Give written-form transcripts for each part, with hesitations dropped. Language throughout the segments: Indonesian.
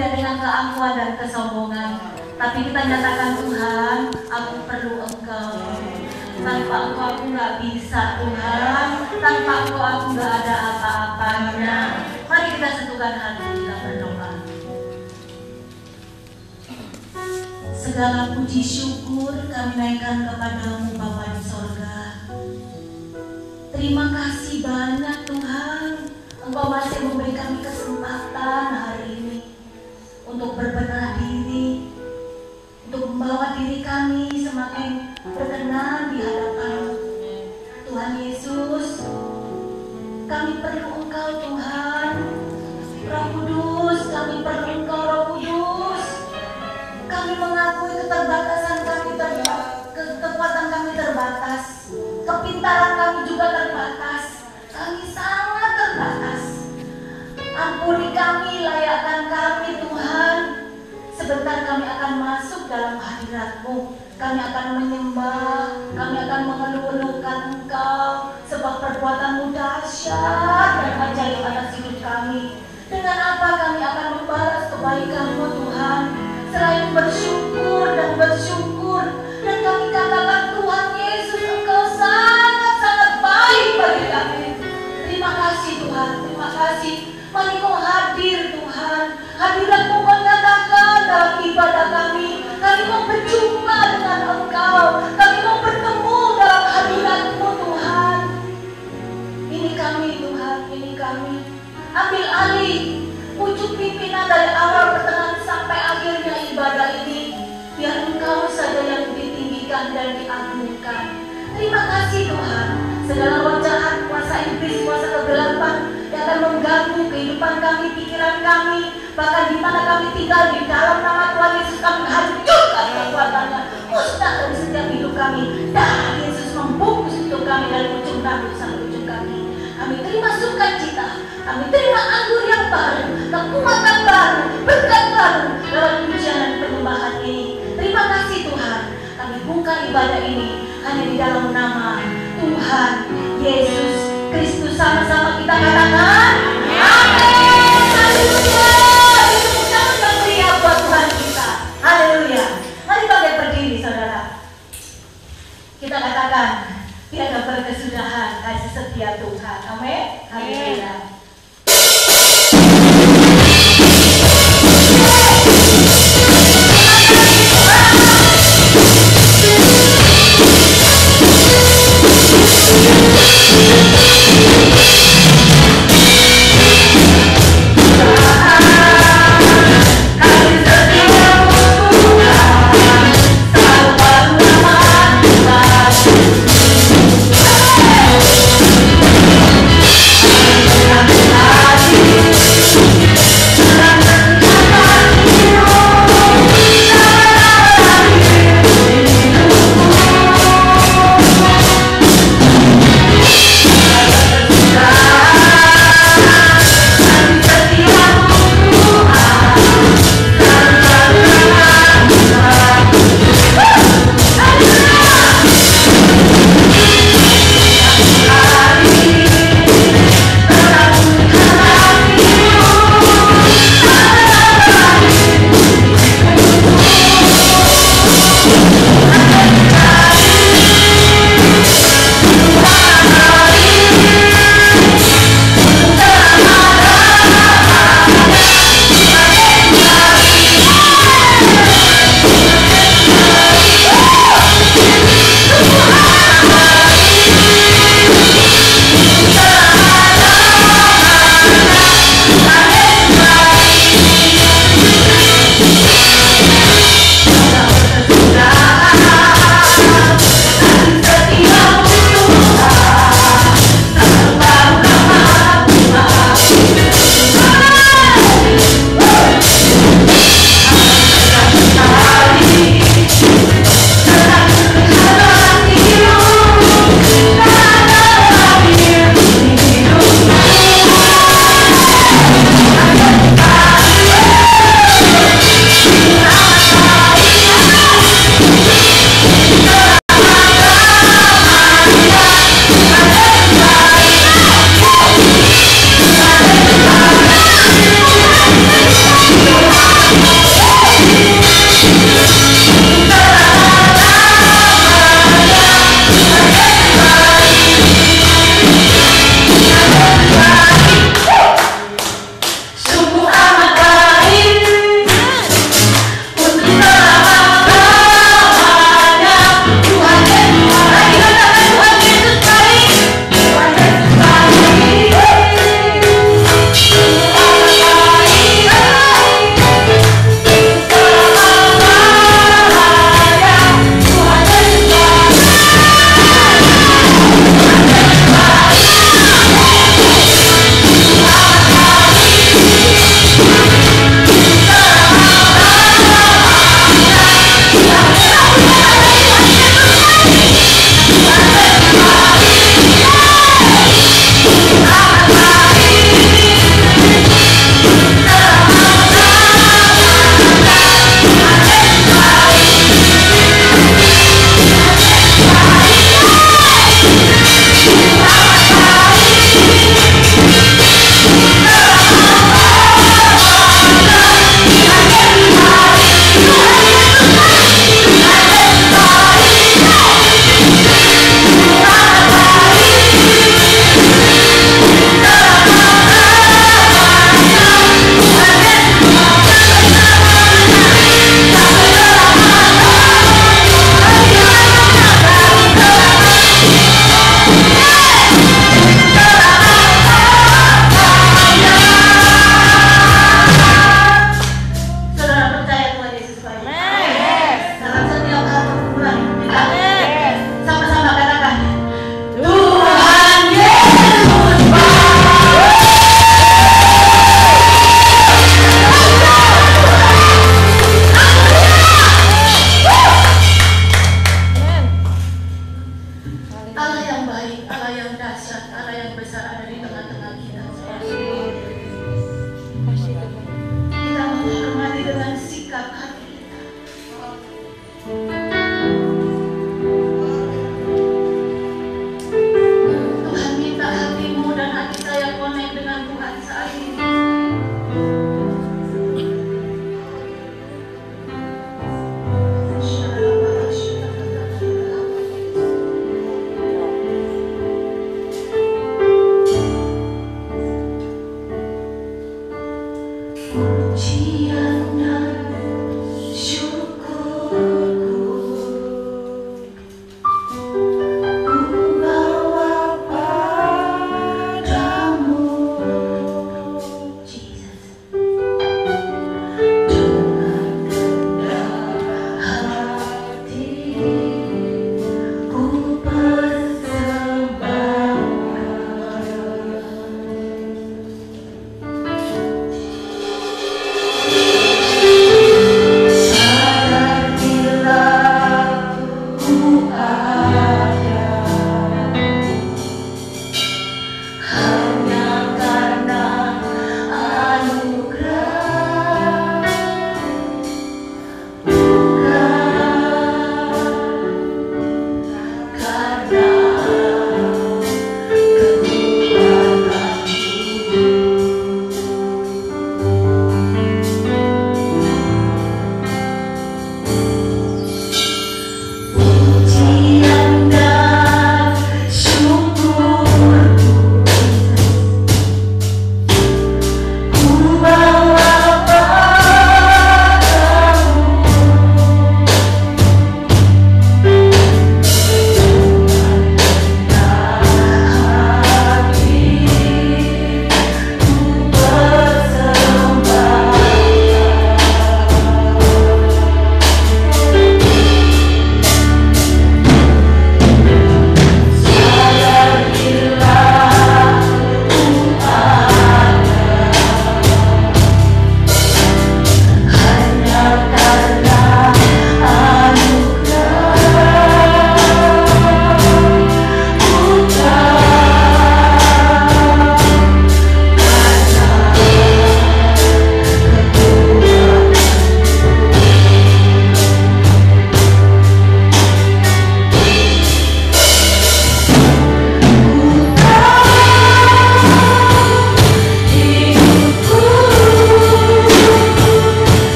tidak dengan keangkuhan dan kesombongan, tapi kita nyatakan, Tuhan, aku perlu Engkau. Tanpa Engkau aku nggak bisa, Tuhan. Tanpa Engkau aku nggak ada apa-apanya. Mari kita satukan hati, kita berdoa. Segala puji syukur kami naikkan kepadamu Bapa di sorga. Terima kasih banyak Tuhan, Engkau masih memberi kami kesempatan hari ini untuk berbenah diri, untuk membawa diri kami semakin berkenan di hadapan Tuhan Yesus. Kami perlu Engkau Tuhan, Roh Kudus, kami perlu Engkau Roh Kudus. Kami mengakui keterbatasan kami, kekuatan kami terbatas, kepintaran kami juga terbatas. Kami sangat terbatas. Ampuni kami, layakkan kami Tuhan. Sebentar kami akan masuk dalam hadirat-Mu. Kami akan menyembah, kami akan mengeluh-elukan Engkau, sebab perbuatan-Mu dahsyat dan ajaib atas hidup kami. Dengan apa kami akan membalas kebaikan-Mu Tuhan? Selain bersyukur dan bersyukur, dan kami katakan Tuhan Yesus, Engkau sangat-sangat baik bagi kami. Terima kasih Tuhan, terima kasih. Mari Kau hadir Tuhan, hadirat-Mu Kau nyatakan dalam ibadah kami. Kami mau berjumpa dengan Engkau, kami mau bertemu dalam hadirat-Mu Tuhan. Ini kami Tuhan, ini kami. Ambil alih, wujud pimpinan dari awal, pertengahan sampai akhirnya ibadah ini. Biar Engkau saja yang ditinggikan dan diagungkan. Terima kasih Tuhan. Segala roh jahat, kuasa iblis, kuasa kegelapan yang akan mengganggu kehidupan kami, pikiran kami, bahkan di mana kami tinggal, di dalam nama Tuhan Yesus kami hancurkan kekuatannya, musnah dari setiap hidup kami. Dan Yesus membungkus hidup kami dari ujung rambut sampai ujung kaki. Kami terima sukacita, kami terima anggur yang baru, kekuatan baru, berkat baru lewat pujian dan penyembahan ini. Terima kasih Tuhan. Kami buka ibadah ini hanya di dalam nama Tuhan Yesus Kristus. Sama-sama kita katakan amin. Haleluya. Tepuk tangan yang meriah buat Tuhan kita. Haleluya. Mari bangkit berdiri saudara. Kita katakan tiada berkesudahan kasih setia Tuhan. Amin. Haleluya. Ah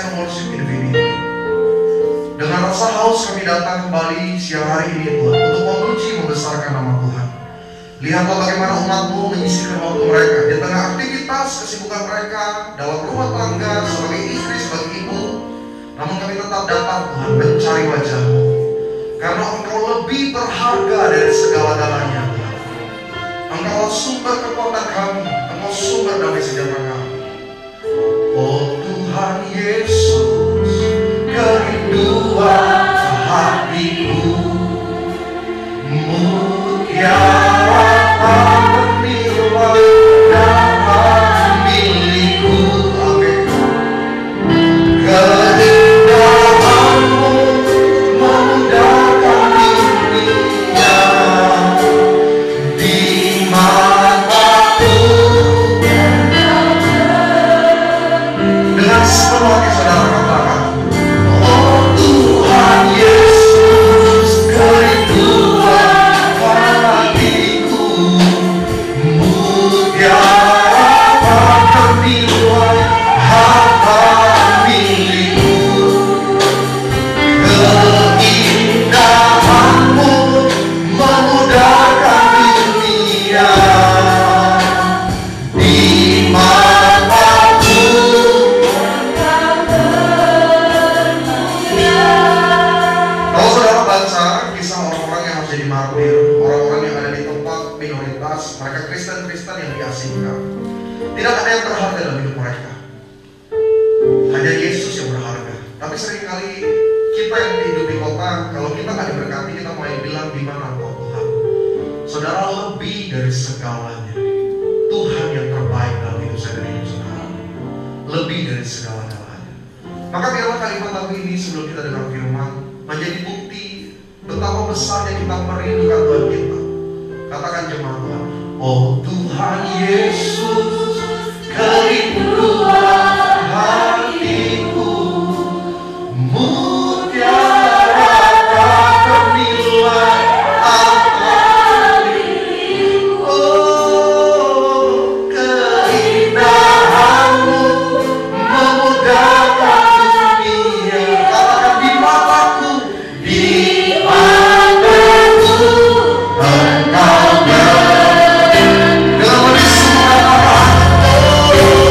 yang worship individu. Dengan rasa haus kami datang kembali siang hari ini Tuhan, untuk memuji membesarkan nama Tuhan. Lihatlah bagaimana umat-Mu menyisihkan waktu mereka di tengah aktivitas kesibukan mereka dalam rumah tangga, sebagai istri, sebagai ibu. Namun kami tetap datang Tuhan mencari wajah-Mu, karena Engkau lebih berharga dari segala-galanya Tuhan. Engkau sumber kekuatan kami, Engkau sumber damai sejahtera kami. Oh Tuhan Yesus, kerinduan hatiku, mutiara ternilai dalam milikku. Amin. Keindahan-Mu memudahkan dunia, di manapun. Dengan sepenuh hati saudara katakan, oh Tuhan Yesus, kerinduan hatiku, mutiara ternilai harta milikku. Keindahan-Mu memudahkan dunia, di manapun. Kalau saudara baca kisah orang-orang yang harus jadi martir, orang-orang yang ada di tempat minoritas, mereka Kristen-Kristen yang diasingkan, tidak ada yang berharga dalam hidup mereka, hanya Yesus yang berharga. Tapi seringkali kita yang hidup di kota, kalau kita nggak diberkati, kita mau bilang di mana Engkau Tuhan. Saudara, lebih dari segalanya, Tuhan yang terbaik dalam hidup saya dan hidup saudara, lebih dari segala-galanya. Maka biarlah kalimat lagu ini sebelum kita dengar firman menjadi bukti betapa besarnya kita merindukan Tuhan kita. Katakan jemaat Tuhan, oh Tuhan Yesus, kerinduan hatiku, mutiara ternilai harta milikku. Oh, keindahan-Mu memudahkan dunia. Katakan di mataku, di mataku Engkau dengan lebih sungguh.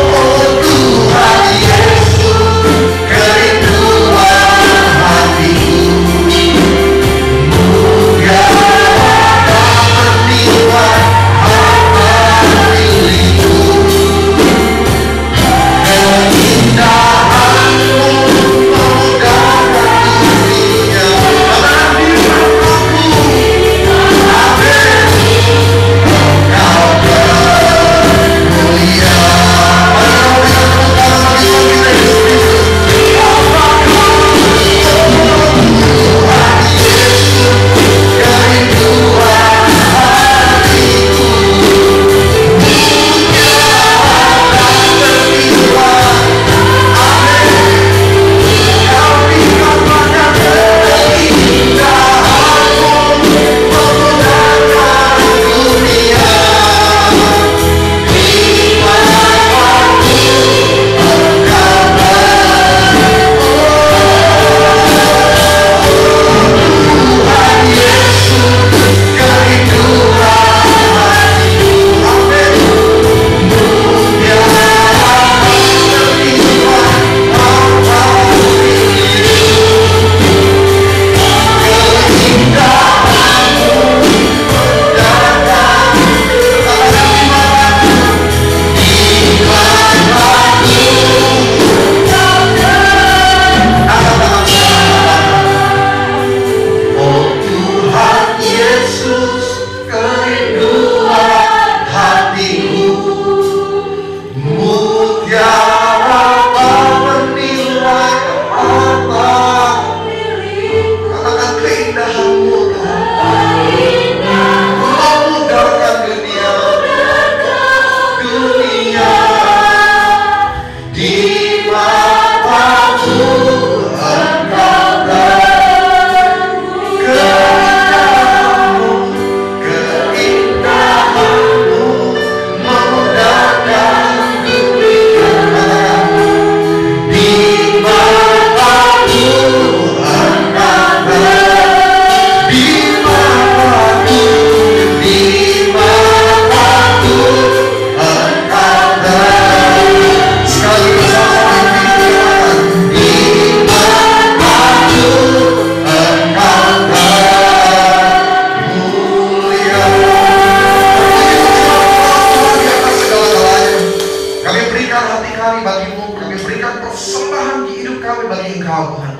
bagi Engkau Tuhan.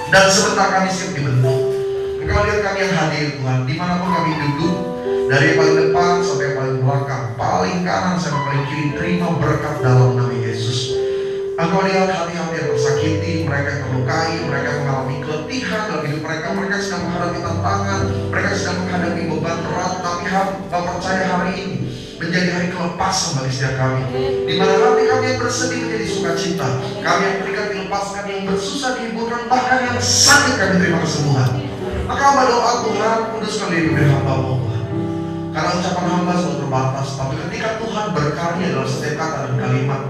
Dan sebentar kami siap dibentuk. Engkau lihat kami yang hadir Tuhan, dimanapun kami duduk, dari yang paling depan sampai yang paling belakang, paling kanan sampai paling kiri, terima berkat dalam nama Yesus. Engkau lihat hati-hati yang tersakiti, mereka yang terlukai, mereka yang mengalami keletihan dalam hidup mereka, mereka sedang menghadapi tantangan, mereka sedang menghadapi beban berat, tapi Kau percaya hari ini menjadi hari kelepasan bagi setiap kami. Di mana hati kami yang bersedih menjadi sukacita, kami yang terikat dilepaskan, yang bersusah dihiburkan, bahkan yang sakit kami terima kesembuhan. Maka hamba doa Tuhan, kuduskan diri hamba-Mu Tuhan. Karena ucapan hamba selalu terbatas, tapi ketika Tuhan berkarya dalam setiap kata dan kalimat,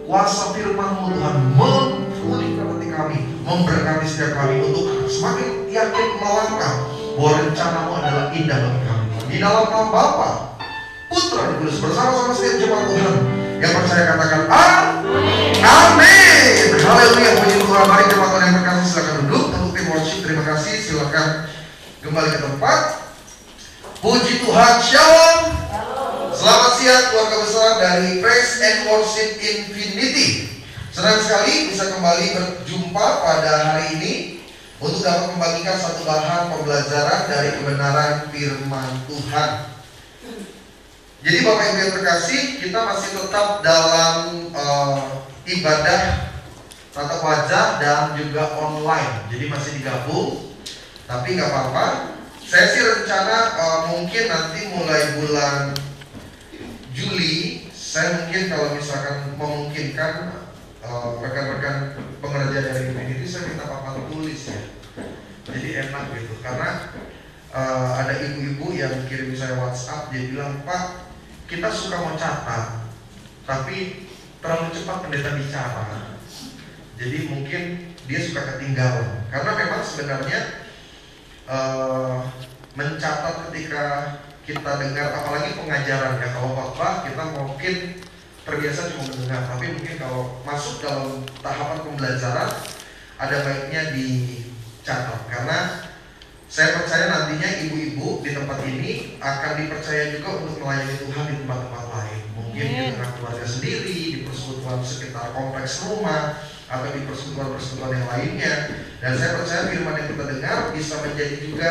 kuasa firman-Mu Tuhan memulihkan hati kami, memberkati setiap kami untuk semakin yakin melangkah bahwa rencana-Mu adalah indah bagi kami. Di dalam nama Bapa, Putra dan Kudus, bersama-sama setiap jemaat Tuhan yang percaya katakan amin. Amin. Haleluya, puji Tuhan. Mari jemaat Tuhan yang berkasih silakan duduk. Untuk tim worship terima kasih, silakan kembali ke tempat. Puji Tuhan, shalom. Selamat siang keluarga besar dari Praise and Worship Infinity. Senang sekali bisa kembali berjumpa pada hari ini untuk dapat membagikan satu bahan pembelajaran dari kebenaran firman Tuhan. Jadi Bapak Ibu yang terkasih, kita masih tetap dalam ibadah tatap wajah dan juga online. Jadi masih digabung, tapi nggak apa-apa. Saya sih rencana mungkin nanti mulai bulan Juli, saya mungkin kalau misalkan memungkinkan rekan-rekan pengerja dari Infinity, saya minta papan tulis ya. Jadi enak gitu, karena ada ibu-ibu yang kirim saya WhatsApp, dia bilang, Pak, kita suka mau catat, tapi terlalu cepat pendeta bicara. Jadi mungkin dia suka ketinggalan. Karena memang sebenarnya mencatat ketika kita dengar, apalagi pengajaran ya, kalau khotbah kita mungkin terbiasa cuma mendengar, tapi mungkin kalau masuk dalam tahapan pembelajaran ada baiknya dicatat. Karena saya percaya nantinya ibu-ibu di tempat ini akan dipercaya juga untuk melayani Tuhan di tempat-tempat lain. Mungkin di tengah keluarga sendiri, di persekutuan sekitar kompleks rumah, atau di persekutuan-persekutuan yang lainnya. Dan saya percaya firman yang kita dengar bisa menjadi juga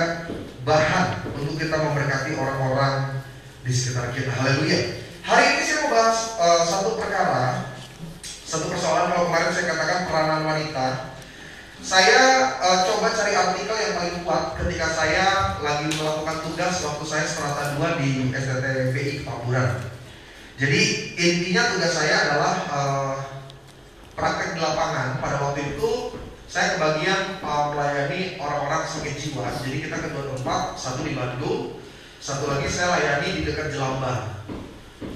bahan untuk kita memberkati orang-orang di sekitar kita. Haleluya. Hari ini saya mau bahas satu perkara, satu persoalan. Kalau kemarin saya katakan peranan wanita, saya coba cari artikel yang paling kuat ketika saya lagi melakukan tugas waktu saya strata 2 di STTBI Petamburan. Jadi intinya tugas saya adalah praktek di lapangan. Pada waktu itu saya kebagian melayani orang-orang sakit jiwa. Jadi kita ke dua tempat, satu di Bandung, satu lagi saya layani di dekat Jelambar.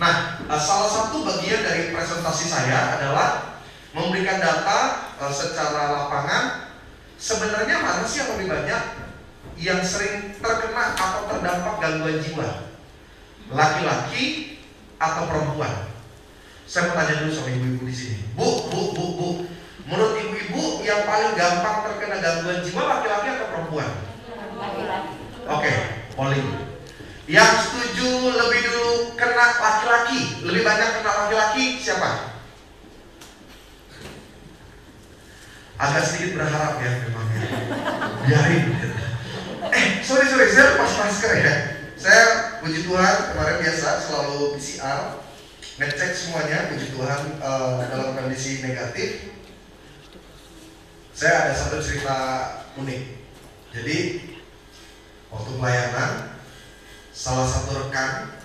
Nah, salah satu bagian dari presentasi saya adalah memberikan data secara lapangan. Sebenarnya mana sih yang lebih banyak yang sering terkena atau terdampak gangguan jiwa? Laki-laki atau perempuan? Saya mau tanya dulu sama ibu-ibu di sini. Bu. Menurut ibu-ibu yang paling gampang terkena gangguan jiwa laki-laki atau perempuan? Laki-laki. Oke, polling. Yang setuju lebih dulu kena laki-laki, lebih banyak kena laki-laki siapa? Agak sedikit berharap ya memang ya. Biarin. Sorry, saya lepas masker ya. Saya puji Tuhan kemarin biasa selalu PCR, ngecek semuanya, puji Tuhan dalam kondisi negatif. Saya ada satu cerita unik. Jadi waktu pelayanan, salah satu rekan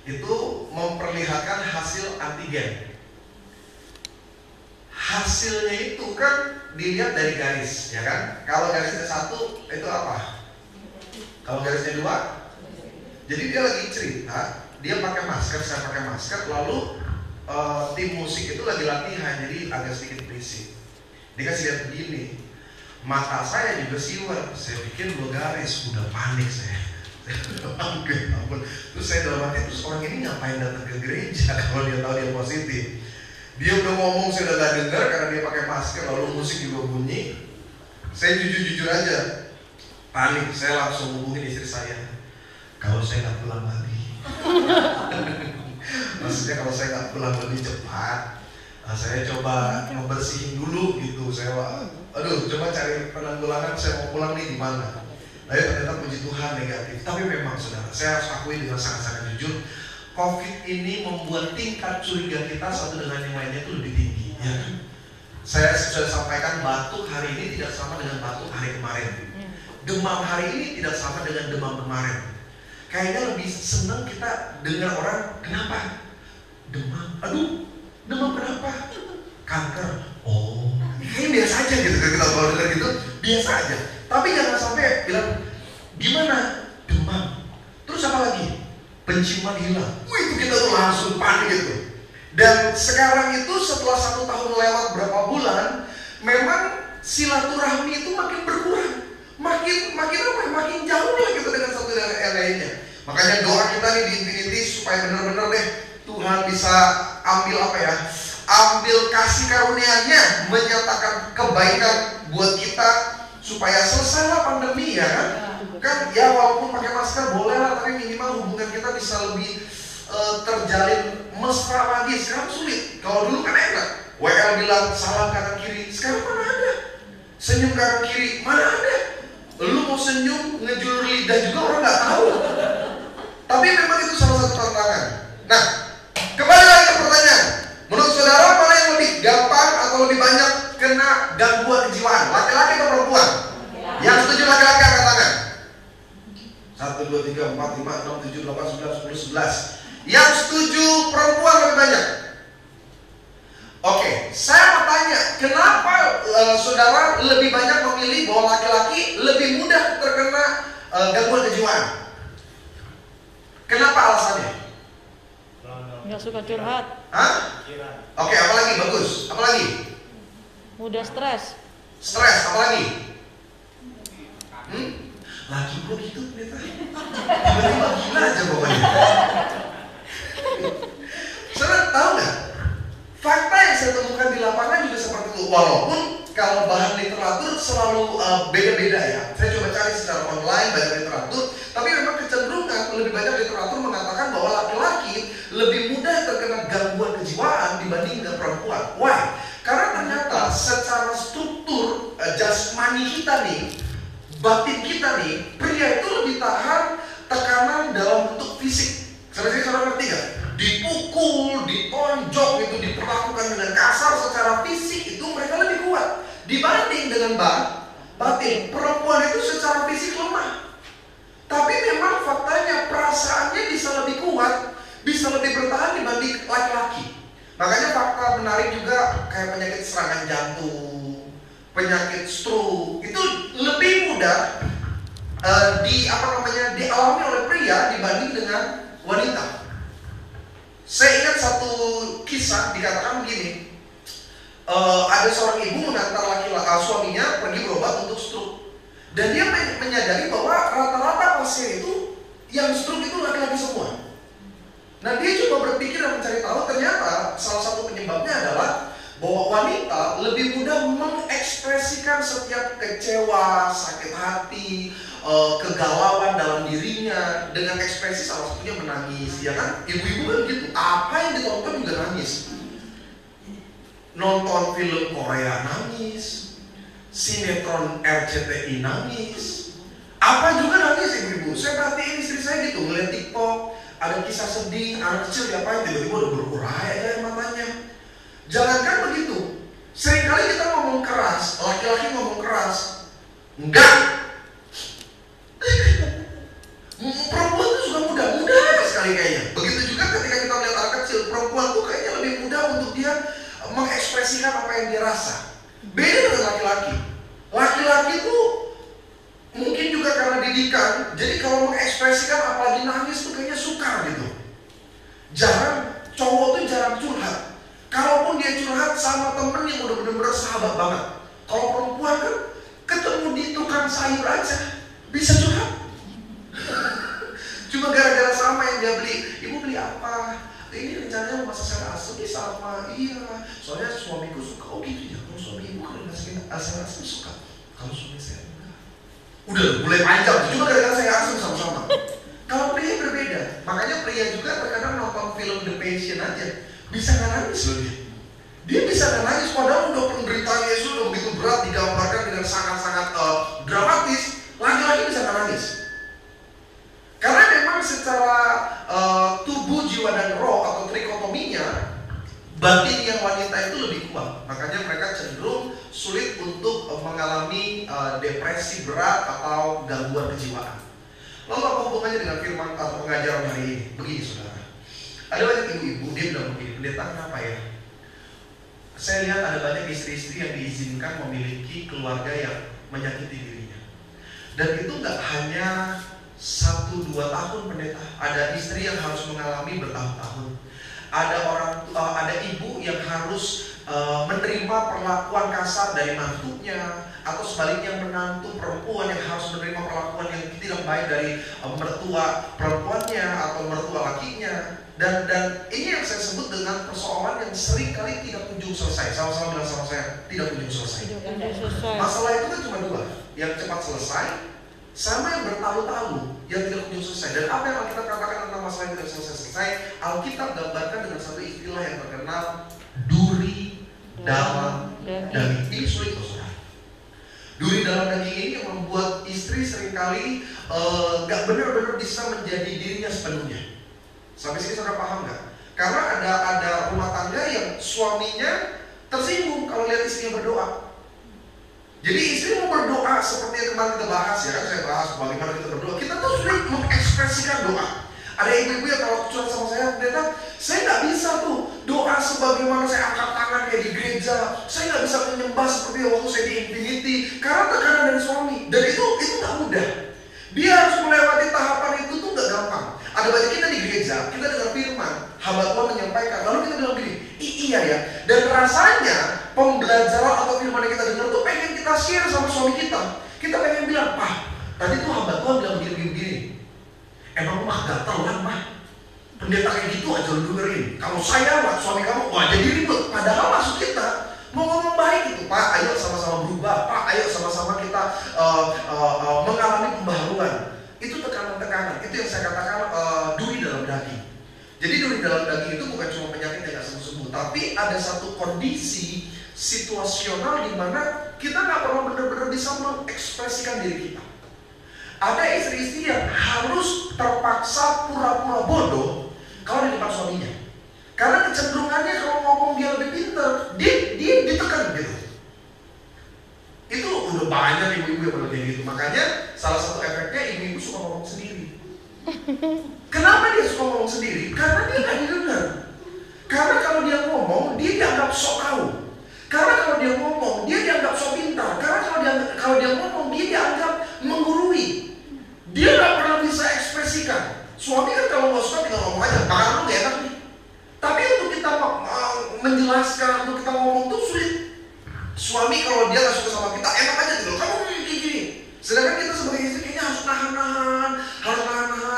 itu memperlihatkan hasil antigen. Hasilnya itu kan dilihat dari garis, ya kan? Kalau garisnya 1 itu apa? Kalau garisnya 2, jadi dia lagi cerita, dia pakai masker, saya pakai masker, lalu tim musik itu lagi latihan, jadi agak sedikit berisik. Dia kasih lihat begini, mata saya juga siwer, saya pikir 2 garis, udah panik saya. Ampun. Terus saya dalam hati, terus orang ini ngapain datang ke gereja kalau dia tahu dia positif? Dia udah ngomong, saya udah gak dengar karena dia pakai masker, lalu musik juga bunyi. Saya jujur aja panik, saya langsung hubungin istri saya. Kalau saya gak pulang lagi maksudnya kalau saya gak pulang lebih cepat, Nah, saya coba ngebersihin dulu gitu. Saya coba cari penanggulangan, saya mau pulang nih di mana. Tapi ternyata puji Tuhan negatif. Tapi memang saudara, saya harus akui dengan sangat-sangat jujur, COVID ini membuat tingkat curiga kita satu dengan yang lainnya itu lebih tinggi, ya kan? Saya sudah sampaikan, batuk hari ini tidak sama dengan batuk hari kemarin. Demam hari ini tidak sama dengan demam kemarin. Kayaknya lebih senang kita dengar orang, kenapa? Demam, demam kenapa? Kanker. Oh, kayaknya biasa aja gitu. Kita kalau dengar gitu, biasa aja. Tapi jangan sampai bilang, gimana? Demam. Terus apa lagi? Penciuman hilang. Itu kita tuh langsung panik gitu. Dan sekarang itu setelah 1 tahun lewat berapa bulan, memang silaturahmi itu makin berkurang. Makin jauh lah gitu dengan satu dengan yang lainnya. Makanya doa kita nih di Infinity supaya benar-benar deh Tuhan bisa ambil ambil kasih karunia-Nya, menyatakan kebaikan buat kita supaya selesailah pandemi, ya kan? Kan ya walaupun pakai masker boleh lah, tapi minimal hubungan kita bisa lebih terjalin mesra lagi. Sekarang sulit. Kalau dulu kan enak, WL bilang salam kanan kiri, sekarang mana ada? Senyum kanan kiri, mana ada? Lu mau senyum, ngejulur lidah juga orang nggak tahu. Tapi memang itu salah satu tantangan. Nah, kembali lagi ke pertanyaan. Menurut saudara, mana yang lebih gampang atau lebih banyak kena gangguan kejiwaan? Laki-laki atau perempuan? Yang setuju laki-laki angkat tangan. 1, 2, 3, 4, 5, 6, 7, 8, 9, 10, 11. Yang setuju perempuan lebih banyak. Oke, saya mau tanya, kenapa saudara lebih banyak memilih bahwa laki-laki lebih mudah terkena gangguan kejiwaan? Kenapa alasannya? Nggak suka curhat. Hah? Oke, apa lagi? Bagus. Apa lagi? Mudah stres. Stres, apa lagi? Laki gue gitu ternyata. Tiba-tiba gila aja pokoknya. Saudara tahu nggak? Fakta yang saya temukan di lapangan juga seperti itu. Walaupun kalau bahan literatur selalu beda-beda ya. Saya coba cari secara online banyak literatur, tapi memang kecenderungan lebih banyak literatur mengatakan bahwa laki-laki lebih mudah terkena gangguan kejiwaan dibanding dengan perempuan. Why? Karena ternyata secara struktur jasmani kita nih, batin kita nih, pria itu lebih tahan tekanan dalam bentuk fisik. Saudara ngerti gak? Dipukul, ditonjok, itu diperlakukan dengan kasar secara fisik, itu mereka lebih kuat dibanding dengan batin. Perempuan itu secara fisik lemah, tapi memang faktanya perasaannya bisa lebih kuat, bisa lebih bertahan dibanding laki-laki. Makanya fakta menarik juga kayak penyakit serangan jantung, penyakit stroke itu lebih mudah dialami oleh pria dibanding dengan wanita. Saya ingat satu kisah dikatakan begini, ada seorang ibu mengantar suaminya pergi berobat untuk stroke, dan dia menyadari bahwa rata-rata pasien itu yang stroke itu laki-laki semua. Nah, dia coba berpikir dan mencari tahu, ternyata salah satu penyebabnya adalah bahwa wanita lebih mudah mengekspresikan setiap kecewa, sakit hati, kegalauan dalam dirinya dengan ekspresi salah satunya menangis, ya kan? Ibu-ibu kan gitu, apa yang ditonton juga nangis. Nonton film Korea nangis, sinetron RCTI nangis, apa juga nangis ibu-ibu. Saya perhatiin istri saya gitu, ngeliat TikTok, ada kisah sedih, anak kecil diapain, tiba-tiba udah berurai air matanya. Jangankan begitu, seringkali kita ngomong keras, laki-laki ngomong keras, enggak. Perempuan itu juga mudah sekali kayaknya. Begitu juga ketika kita melihat anak kecil, perempuan tuh kayaknya lebih mudah untuk dia mengekspresikan apa yang dia rasa. Beda dengan laki-laki. Laki-laki tuh mungkin juga karena didikan, jadi kalau mengekspresikan apalagi nangis tuh kayaknya sukar gitu. Cowok tuh jarang curhat. Kalaupun dia curhat sama temen yang udah bener-bener sahabat banget. Kalau perempuan kan ketemu di tukang sayur aja bisa curhat. Cuma gara-gara sama yang dia beli. Ibu beli apa? Ini rencananya mau masak sayur asem. Ini sama. Iya. Soalnya suamiku suka. Oh gitu ya. Kalau suami ibu kalau masakin sayur asem suka. Kalau suami saya enggak. Udah mulai panjang. Cuma gara-gara sayur asem sama-sama. Kalau pria berbeda. Makanya pria juga terkadang nonton film The Passion aja bisa nggak nangis loh dia. Dia bisa nangis padahal udah penderitaan Yesus udah begitu berat, digambarkan dengan sangat-sangat dramatis. Laki-laki bisa nangis. Karena memang secara tubuh, jiwa, dan roh atau trikotominya, batin yang wanita itu lebih kuat. Makanya mereka cenderung sulit untuk mengalami depresi berat atau gangguan kejiwaan. Lalu apa hubungannya dengan firman atau pengajaran hari ini? Begini saudara, ada banyak ibu-ibu, dia bilang begini, pendeta kenapa ya? Saya lihat ada banyak istri-istri yang diizinkan memiliki keluarga yang menyakiti dirinya. Dan itu gak hanya 1-2 tahun pendeta. Ada istri yang harus mengalami bertahun-tahun. Ada ibu yang harus menerima perlakuan kasar dari mantunya, atau sebaliknya menantu perempuan yang harus menerima perlakuan yang tidak baik dari mertua perempuannya atau mertua lakinya. Dan ini yang saya sebut dengan persoalan yang sering kali tidak kunjung selesai. Sama-sama bilang sama saya, tidak kunjung selesai. Masalah itu kan cuma 2, yang cepat selesai sama yang bertalu-talu yang tidak kunjung selesai. Dan apa yang Alkitab katakan tentang masalah yang tidak selesai? Alkitab gambarkan dengan satu istilah yang terkenal, duri dalam daging. Ini sulit loh saudara. Duri dalam daging ini yang membuat istri seringkali gak benar-benar bisa menjadi dirinya sepenuhnya. Sampai sini saudara paham gak? Karena ada rumah tangga yang suaminya tersinggung kalau lihat istrinya berdoa. Jadi istri mau berdoa seperti yang kemarin kita bahas ya, kan saya bahas bagaimana kita berdoa. Kita tuh sulit mengekspresikan doa. Ada ibu-ibu yang kalau curhat sama saya nggak bisa tuh doa sebagaimana saya angkat tangan kayak di gereja. Saya nggak bisa menyembah seperti waktu saya di Infinity karena tekanan dari suami. Dan itu nggak mudah. Dia harus melewati tahapan itu tuh nggak gampang. Ada banyak kita di gereja, kita dengar firman, hamba Tuhan menyampaikan, lalu kita bilang gini, iya ya. Dan rasanya pembelajaran atau firman yang kita dengar tuh pengen kita share sama suami kita. Kita pengen bilang, Pak, tadi tuh hamba Tuhan bilang begini-begini. Emang mah gatel lah mah. Pendeta kayak gitu aja lu dengerin. Kalau saya lah, suami kamu, wah jadi ribet. Padahal maksud kita mau ngomong baik gitu, Pak. Ayo sama-sama berubah, Pak. Ayo sama-sama kita mengalami pembaharuan. Itu tekanan-tekanan. Itu yang saya katakan duri dalam daging. Jadi duri dalam daging itu bukan cuma penyakit yang gak sembuh-sembuh, tapi ada satu kondisi situasional di mana kita nggak pernah benar-benar bisa mengekspresikan diri kita. Ada istri-istri yang harus terpaksa pura-pura bodoh kalau di depan suaminya. Karena kecenderungannya kalau ngomong dia lebih pintar, dia ditekan gitu. Itu udah banyak ibu-ibu yang kayak gitu. Makanya salah satu efeknya ibu-ibu suka ngomong sendiri. Kenapa dia suka ngomong sendiri? Karena dia nggak didengar. Karena kalau dia ngomong, dia dianggap sok tahu. Karena kalau dia ngomong, dia dianggap sok pintar. Karena kalau dia ngomong, dia dianggap menggurui. Dia nggak pernah bisa ekspresikan. Suami kan kalau nggak suka tinggal ngomong aja, makanan lu nggak enak nih. Tapi untuk kita menjelaskan, untuk kita ngomong tuh sulit. Suami kalau dia nggak suka sama kita, enak aja gitu. Kamu gini. Sedangkan kita sebagai istri kayaknya harus nahan-nahan.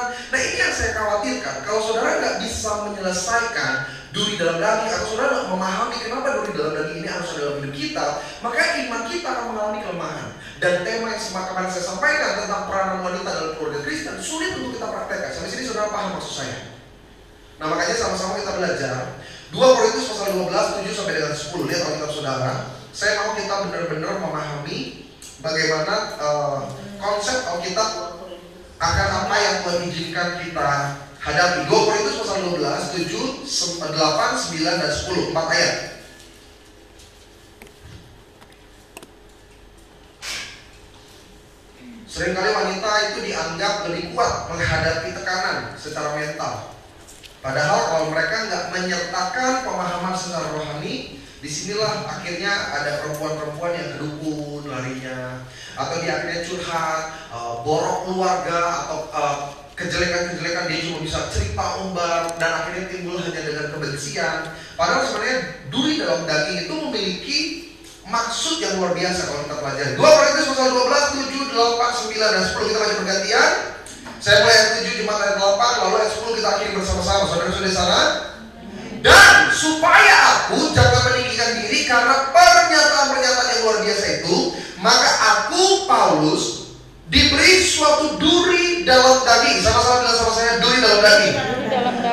Nah ini yang saya khawatirkan. Kalau saudara nggak bisa menyelesaikan duri dalam daging, atau saudara nggak memahami kenapa duri dalam daging ini harus ada dalam hidup kita, maka iman kita akan mengalami kelemahan. Dan tema yang kemarin saya sampaikan tentang peranan wanita dalam keluarga Kristen sulit untuk kita praktekkan. Sampai sini saudara paham maksud saya? Nah makanya sama-sama kita belajar 2 Korintus pasal 12, 7 sampai dengan 10. Lihat Alkitab saudara. Saya mau kita benar-benar memahami bagaimana konsep Alkitab akan apa yang Tuhan izinkan kita hadapi. 2 Korintus pasal 12, 7, 8, 9, dan 10. 4 ayat. Seringkali wanita itu dianggap lebih kuat menghadapi tekanan secara mental. Padahal kalau mereka nggak menyertakan pemahaman secara rohani, disinilah akhirnya ada perempuan-perempuan yang kedukun larinya, atau dia akhirnya curhat, borok keluarga, atau kejelekan-kejelekan dia cuma bisa cerita umbar, dan akhirnya timbul hanya dengan kebencian. Padahal sebenarnya duri dalam daging itu memiliki maksud yang luar biasa kalau kita pelajari. 2 Korintus pasal 12, 7, 8, 9, dan 10 kita baca bergantian. Saya mulai ayat 7, jemaat ayat 8, lalu ayat 10 kita akhiri bersama-sama. Saudara-saudara di sana. Dan supaya aku jangan meninggikan diri karena pernyataan-pernyataan yang luar biasa itu, maka aku Paulus diberi suatu duri dalam daging. Sama-sama bilang sama saya, duri dalam daging.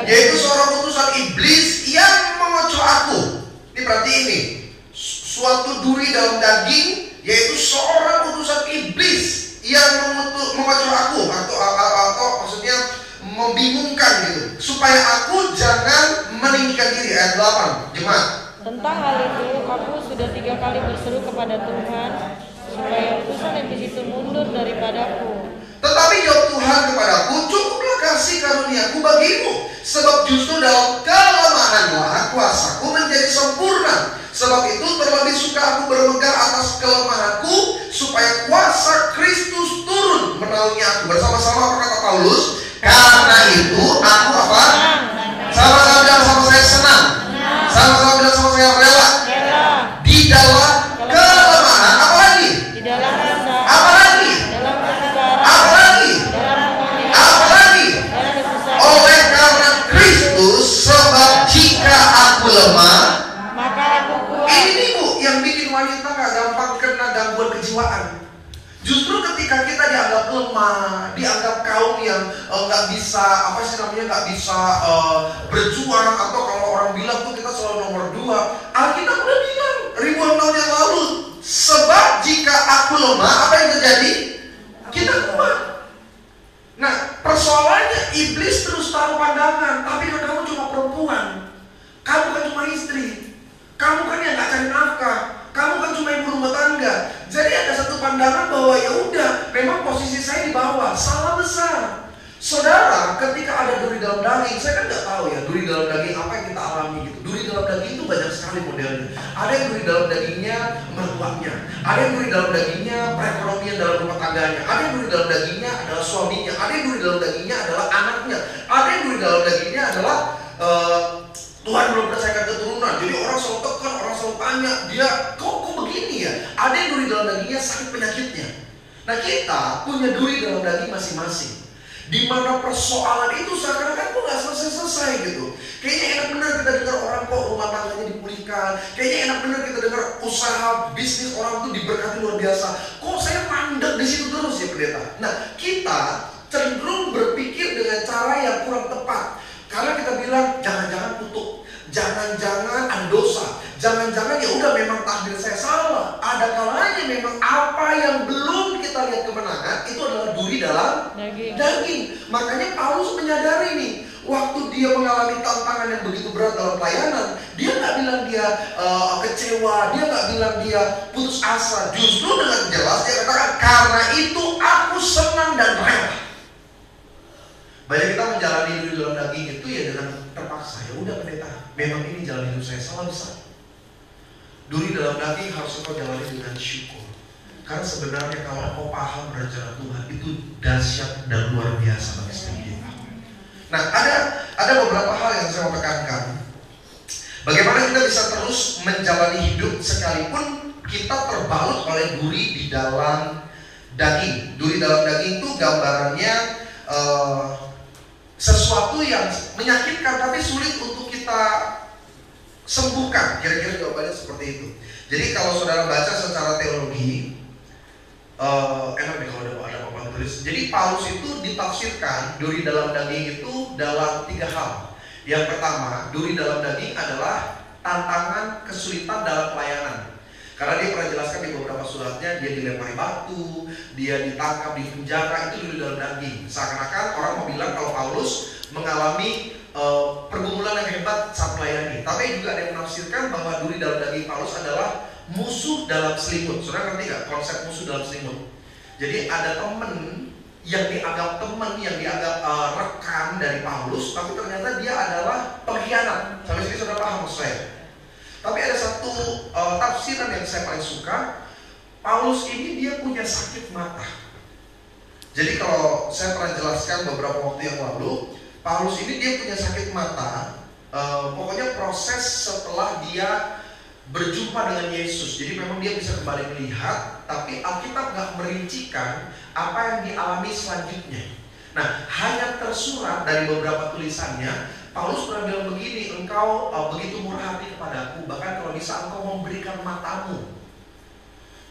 Yaitu seorang utusan iblis yang mengecoh aku. Ini berarti ini suatu duri dalam daging, yaitu seorang utusan iblis yang mengatur aku atau maksudnya membingungkan gitu, supaya aku jangan meninggikan diri. Ayat 8, jemaat. Tentang hal itu, aku sudah 3 kali berseru kepada Tuhan supaya utusan iblis itu mundur daripadaku. Tetapi jawab Tuhan kepadaku, cukuplah kasih karuniaku bagimu, sebab justru dalam kelemahanlah kuasaku menjadi sempurna. Sebab itu terlebih suka aku bermegar atas kelemahanku, supaya kuasa Kristus turun menaungi aku. Bersama-sama apa kata Paulus? Karena itu aku apa? Sama-sama bilang sama saya senang. Sama-sama bilang sama saya rela. Di dalam kelemahan, apa lagi? Di dalam rasa, Apa lagi? dalam kesukaran, Apa lagi? dalam penganiayaan, Apa lagi? dalam kesusahan, Oleh karena Kristus, sebab jika aku lemah. maka aku kuat. Ini Bu yang bikin wanita gak gampang kena gangguan kejiwaan. Justru ketika kita dianggap lemah, dianggap kaum yang nggak bisa nggak bisa berjuang, atau kalau orang bilang tuh kita selalu nomor 2. Alkitab udah bilang ribuan tahun yang lalu, sebab jika aku lemah, apa yang terjadi? Kita kuat. Nah, persoalannya iblis terus taruh pandangan, tapi kan kamu cuma perempuan, kamu kan cuma istri, kamu kan yang nggak cari nafkah, kamu kan cuma ibu rumah tangga. Jadi ada satu pandangan bahwa ya udah, memang posisi saya di bawah. Salah besar. Saudara, ketika ada duri dalam daging, saya kan nggak tahu ya duri dalam daging apa yang kita alami gitu. Duri dalam daging itu banyak sekali modelnya. Ada yang duri dalam dagingnya mertuanya, ada yang duri dalam dagingnya perekonomian dalam rumah tangganya, ada yang duri dalam dagingnya adalah suaminya, ada yang duri dalam dagingnya adalah anaknya, ada yang duri dalam dagingnya adalah Tuhan belum percayakan keturunan. Jadi orang selalu tekan, orang selalu tanya, dia kok begini ya? Ada yang duri dalam dagingnya sakit penyakitnya. Nah, kita punya duri dalam daging masing-masing, di mana persoalan itu seakan-akan kok nggak selesai-selesai gitu. Kayaknya enak bener kita dengar orang kok rumah tangganya dipulihkan. Kayaknya enak bener kita dengar usaha bisnis orang tuh diberkati luar biasa. Kok saya mandek di situ terus ya pendeta? Nah, kita cenderung berpikir dengan cara yang kurang tepat. Karena kita bilang jangan-jangan kutuk, jangan-jangan ada dosa, jangan-jangan ya udah memang takdir saya salah. Ada kalanya memang apa yang belum kita lihat kemenangan itu adalah duri dalam daging. Makanya Paulus menyadari nih, waktu dia mengalami tantangan yang begitu berat dalam pelayanan, dia nggak bilang dia kecewa, dia nggak bilang dia putus asa. Justru dengan jelas dia katakan, karena itu aku senang dan rela. Banyak kita menjalani duri dalam daging itu ya dengan terpaksa. Ya udah pendeta, memang ini jalan hidup saya, salah besar. Duri dalam daging harus kau jalani dengan syukur. Karena sebenarnya kalau kau paham rencana Tuhan itu dahsyat dan luar biasa bagi setiap kita. Nah, ada beberapa hal yang saya mau tekankan. Bagaimana kita bisa terus menjalani hidup sekalipun kita terbalut oleh duri di dalam daging. Duri dalam daging itu gambarannya sesuatu yang menyakitkan tapi sulit untuk kita sembuhkan. Kira-kira jawabannya seperti itu. Jadi kalau saudara baca secara teologi, enak nih kalau ada papan tulis. Jadi Paulus itu ditafsirkan duri dalam daging itu dalam 3 hal. Yang pertama, duri dalam daging adalah tantangan, kesulitan dalam pelayanan. Karena dia pernah jelaskan di beberapa suratnya, dia dilempari batu, dia ditangkap di penjara, itu duri dalam daging. Seakan-akan orang mau bilang kalau Paulus mengalami pergumulan yang hebat saat melayani. Tapi juga ada yang menafsirkan bahwa duri dalam daging Paulus adalah musuh dalam selimut. Saudara ngerti gak konsep musuh dalam selimut? Jadi ada teman yang dianggap teman, yang dianggap rekan dari Paulus, tapi ternyata dia adalah pengkhianat. Sampai sini saudara paham maksud saya? Tapi ada satu tafsiran yang saya paling suka. Paulus ini dia punya sakit mata. Jadi kalau saya pernah jelaskan beberapa waktu yang lalu, Paulus ini dia punya sakit mata. Pokoknya proses setelah dia berjumpa dengan Yesus. Jadi memang dia bisa kembali melihat, tapi Alkitab nggak merincikan apa yang dialami selanjutnya. Nah, hanya tersurat dari beberapa tulisannya. Paulus pernah bilang begini, engkau begitu murah hati kepadaku, bahkan kalau bisa engkau memberikan matamu.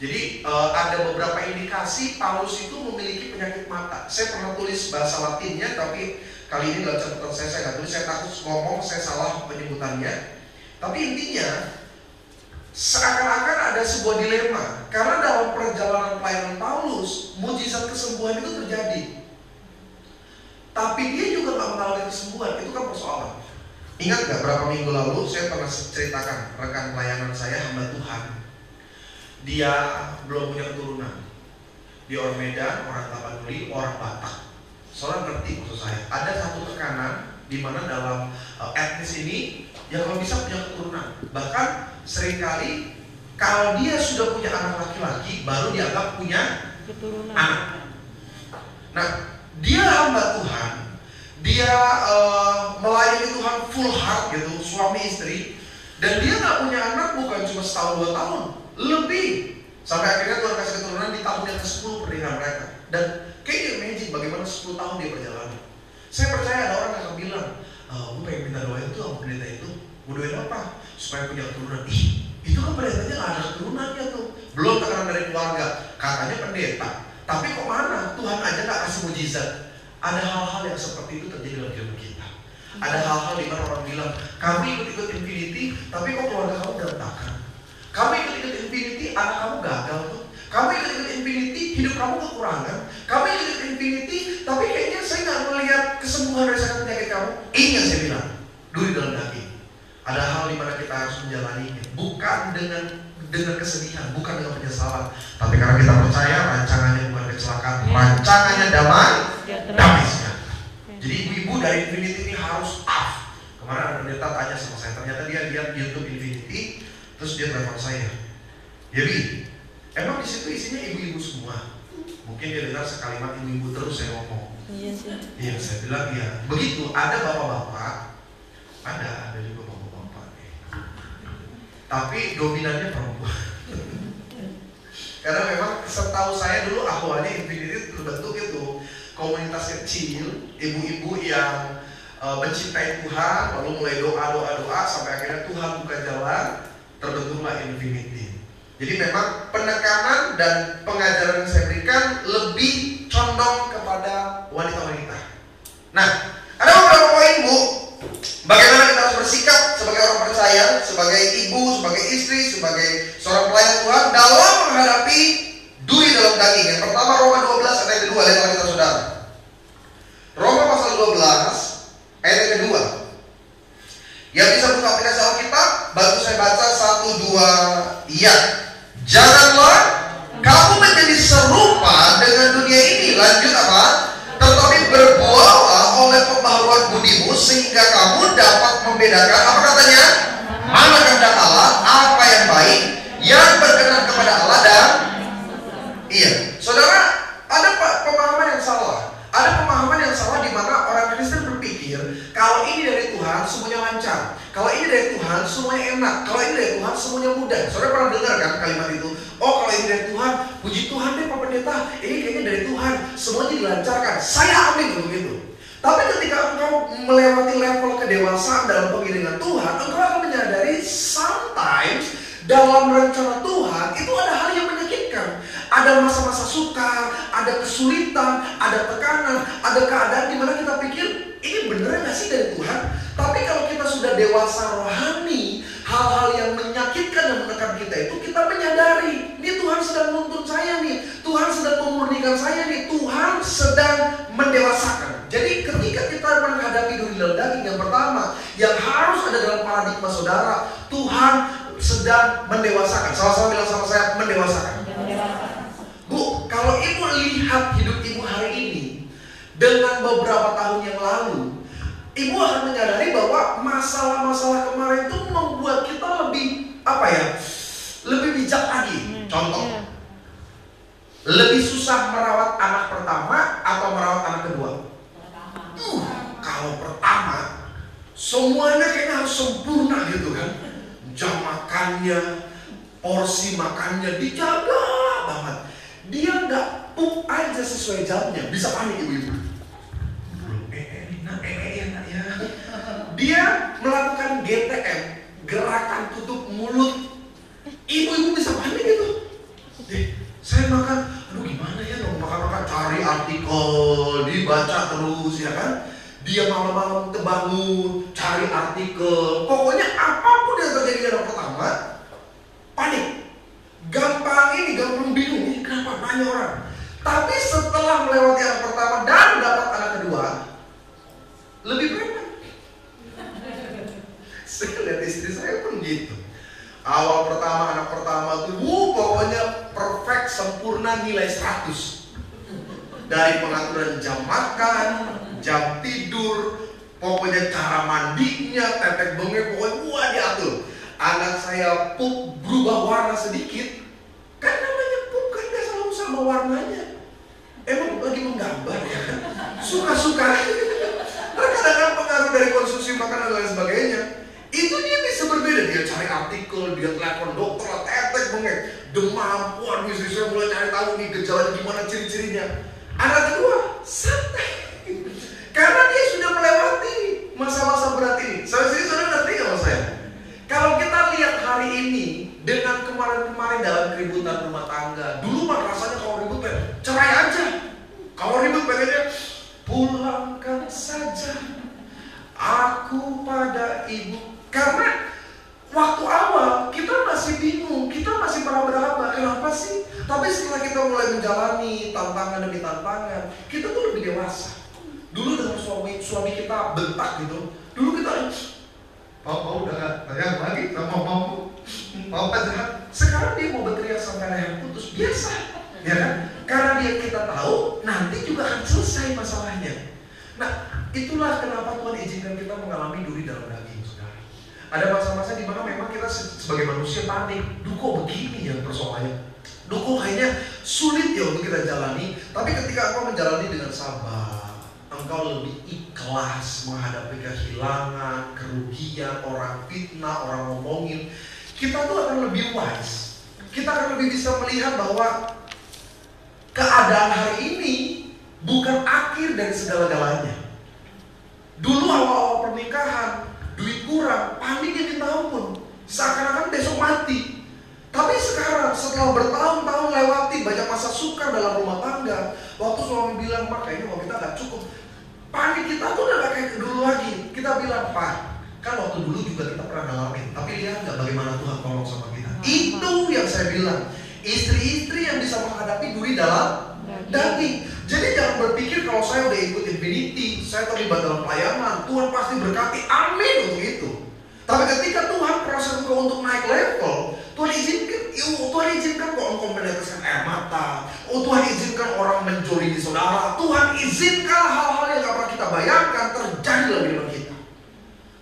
Jadi ada beberapa indikasi Paulus itu memiliki penyakit mata. Saya pernah tulis bahasa Latinnya, tapi kali ini dalam catatan saya nggak tulis. Saya takut ngomong saya salah penyebutannya. Tapi intinya seakan-akan ada sebuah dilema. Karena dalam perjalanan pelayanan Paulus, mujizat kesembuhan itu terjadi. Tapi dia juga gak mengalami kesembuhan, itu kan persoalan. Ingat gak berapa minggu lalu saya pernah ceritakan rekan pelayanan saya, hamba Tuhan. Dia belum punya keturunan. Dia orang Medan, orang Tapanuli, orang Batak. Soalnya ngerti maksud saya. Ada satu tekanan di mana dalam etnis ini yang kalau bisa punya keturunan. Bahkan seringkali kalau dia sudah punya anak laki-laki baru dianggap punya keturunan. Anak. Nah, dia hamba Tuhan, dia melayani Tuhan full heart gitu, suami istri, dan dia nggak punya anak bukan cuma setahun 2 tahun, lebih. Sampai akhirnya Tuhan kasih keturunan di tahun yang ke-10 pernikahan mereka. Dan kayak imagine bagaimana 10 tahun dia berjalan. Saya percaya ada orang yang akan bilang, gue pengen minta doain tuh sama pendeta itu. Gue doain apa? Supaya punya keturunan. Ih, itu kan pendetanya gak ada keturunannya tuh. Belum tekanan dari keluarga, katanya pendeta. Tapi kok mana? Tuhan aja gak kasih mujizat. Ada hal-hal yang seperti itu terjadi dalam hidup kita. Ada hal-hal di mana orang bilang, kami ikut-ikut Infinity, tapi kok keluarga kamu berantakan. Kamu ikut-ikut Infinity, anak kamu gagal tuh. Kamu ikut-ikut Infinity, hidup kamu kekurangan. Kamu ikut-ikut Infinity, tapi kayaknya saya gak melihat kesembuhan dari sakit penyakit kamu. Ini yang saya bilang, duri dalam daging. Ada hal di mana kita harus menjalaninya, bukan dengan kesedihan, bukan dengan penyesalan, tapi karena kita percaya rancangannya bukan kecelakaan, rancangannya damai sejahtera. Jadi ibu-ibu dari Infinity ini harus up. Kemarin ada pendeta tanya sama saya, ternyata dia lihat YouTube Infinity, terus dia telepon saya, Bi, emang di situ isinya ibu-ibu semua? Mungkin dia dengar sekalimat ibu-ibu terus saya ngomong. Iya sih. Iya, saya bilang iya. Begitu, ada bapak-bapak, ada juga bapak-bapak. Tapi dominannya perempuan. Karena memang setahu saya dulu awalnya Infinity terbentuk itu komunitas kecil, ibu-ibu yang mencintai Tuhan, lalu mulai doa sampai akhirnya Tuhan buka jalan, terbentuklah Infinity. Jadi memang penekanan dan pengajaran yang saya berikan lebih condong kepada wanita-wanita. Nah, ada beberapa poin Bu, bagaimana kita harus bersikap sebagai orang percaya, sebagai ibu, sebagai istri, sebagai seorang pelayan Tuhan dalam menghadapi duri dalam daging. Yang pertama Roma 12 ayat kedua, lihat kita saudara. Roma pasal 12 ayat kedua. Yang bisa buka aplikasi Alkitab, bantu saya baca 1, 2, iya. Janganlah kamu menjadi serupa dengan dunia ini. Lanjut apa? Tetapi berbuatlah oleh pembaharuan budimu sehingga kamu dapat membedakan apa katanya? Mana kehendak Allah, apa yang baik, yang berkenan kepada Allah dan iya. Saudara, ada pemahaman yang salah. Ada pemahaman yang salah di mana orang Kristen berpikir kalau ini dari Tuhan semuanya lancar, kalau ini dari Tuhan semuanya enak, kalau ini dari Tuhan semuanya mudah. Saudara pernah dengar kan kalimat itu? Oh, kalau ini dari Tuhan, puji Tuhan deh Pak Pendeta, ini kayaknya dari Tuhan, semuanya dilancarkan. Saya amin begitu. Tapi ketika engkau melewati level kedewasaan dalam pengiringan Tuhan, engkau akan menyadari sometimes dalam rencana Tuhan itu ada hal yang menyakitkan. Ada masa-masa sukar, ada kesulitan, ada tekanan, ada keadaan di mana kita pikir ini beneran gak sih dari Tuhan? Tapi kalau kita sudah dewasa rohani, hal-hal yang menyakitkan dan menekan kita itu kita menyadari, ini Tuhan sedang menuntun saya nih, Tuhan sedang memurnikan saya nih, Tuhan sedang mendewasakan. Jadi ketika kita menghadapi duri dalam daging, yang pertama yang harus ada dalam paradigma saudara, Tuhan sedang mendewasakan. Sama-sama bilang sama saya, mendewasakan. Bu, kalau ibu lihat hidup ibu hari ini dengan beberapa tahun yang lalu, ibu akan menyadari bahwa masalah-masalah kemarin itu membuat kita lebih lebih bijak lagi. Contoh, lebih susah merawat anak pertama atau merawat anak kedua? Kalau pertama, semuanya kayaknya harus sempurna gitu kan. Jam makannya, porsi makannya dijaga banget. Dia nggak pup aja sesuai jamnya, bisa panik ibu-ibu. Enak ya. Dia melakukan GTM, gerakan tutup mulut. Ibu-ibu bisa panik gitu. Saya makan, aduh gimana ya dong makan-makan, cari artikel, dibaca terus ya kan. Dia malam-malam terbangun, cari artikel. Pokoknya apapun yang terjadi dalam pertama, ini gampang bingung, ini kenapa banyak orang. Tapi setelah melewati anak pertama dan dapat anak kedua, lebih preman. Saya lihat istri saya pun gitu. Awal pertama, anak pertama tuh, pokoknya perfect, sempurna, nilai 100. Dari pengaturan jam makan, jam tidur, pokoknya cara mandinya, tetek bengek, pokoknya diatur. Anak saya pup berubah warna sedikit, kan namanya pup kan gak selalu sama warnanya. Emang lagi menggambar ya kan? Suka-suka. Terkadang pengaruh dari konsumsi makanan dan lain sebagainya. Itu dia bisa berbeda. Dia cari artikel, dia telepon dokter, tetek bengek, demam, waduh istri saya mulai cari tahu nih gejalanya gimana, ciri-cirinya. Anak kedua, santai. Karena dia sudah melewati masa-masa berat ini. Saya sendiri sudah ngerti sama saya. Kalau kita lihat hari ini dengan kemarin-kemarin dalam keributan rumah tangga, dulu mah rasanya kalau ribut cerai aja. Kalau ribut pengennya pulangkan saja aku pada ibu. Karena waktu awal kita masih bingung, kita masih meraba-raba kenapa sih? Tapi setelah kita mulai menjalani tantangan demi tantangan, kita tuh lebih dewasa. Dulu dengan suami kita bentak gitu, dulu kita Papa udah gak tegang lagi sama mamamu, Papa jahat. Sekarang dia mau berteriak sampai leher putus, biasa, ya kan? Karena kita tahu nanti juga akan selesai masalahnya. Nah, itulah kenapa Tuhan izinkan kita mengalami duri dalam daging, saudara. Ada masa-masa di mana memang kita sebagai manusia panik, duh kok begini ya persoalannya, duh kok kayaknya sulit ya untuk kita jalani. Tapi ketika engkau menjalani dengan sabar, engkau lebih ikhlas menghadapi kehilangan, kerugian, orang fitnah, orang ngomongin, kita tuh akan lebih wise. Kita akan lebih bisa melihat bahwa keadaan hari ini bukan akhir dari segala-galanya. Dulu awal-awal pernikahan, duit kurang, paniknya minta ampun, seakan-akan besok mati. Tapi sekarang setelah bertahun-tahun lewati banyak masa sukar dalam rumah tangga, waktu suami bilang, "Mak, kayaknya uang kita gak cukup," panik kita tuh udah gak kayak dulu lagi. Kita bilang, "Pak, kan waktu dulu juga kita pernah ngalamin, tapi lihat gak bagaimana Tuhan tolong sama kita." Itu yang saya bilang, istri-istri yang bisa menghadapi duri dalam daging. Jadi jangan berpikir kalau saya udah ikut Infinity, saya terlibat dalam pelayanan, Tuhan pasti berkati, amin untuk itu. Tapi ketika Tuhan proses engkau untuk naik level, Tuhan izinkan kok engkau meneteskan air mata, Tuhan izinkan orang menjolimi saudara, Tuhan izinkan hal-hal yang gak pernah kita bayangkan terjadi dalam hidup kita.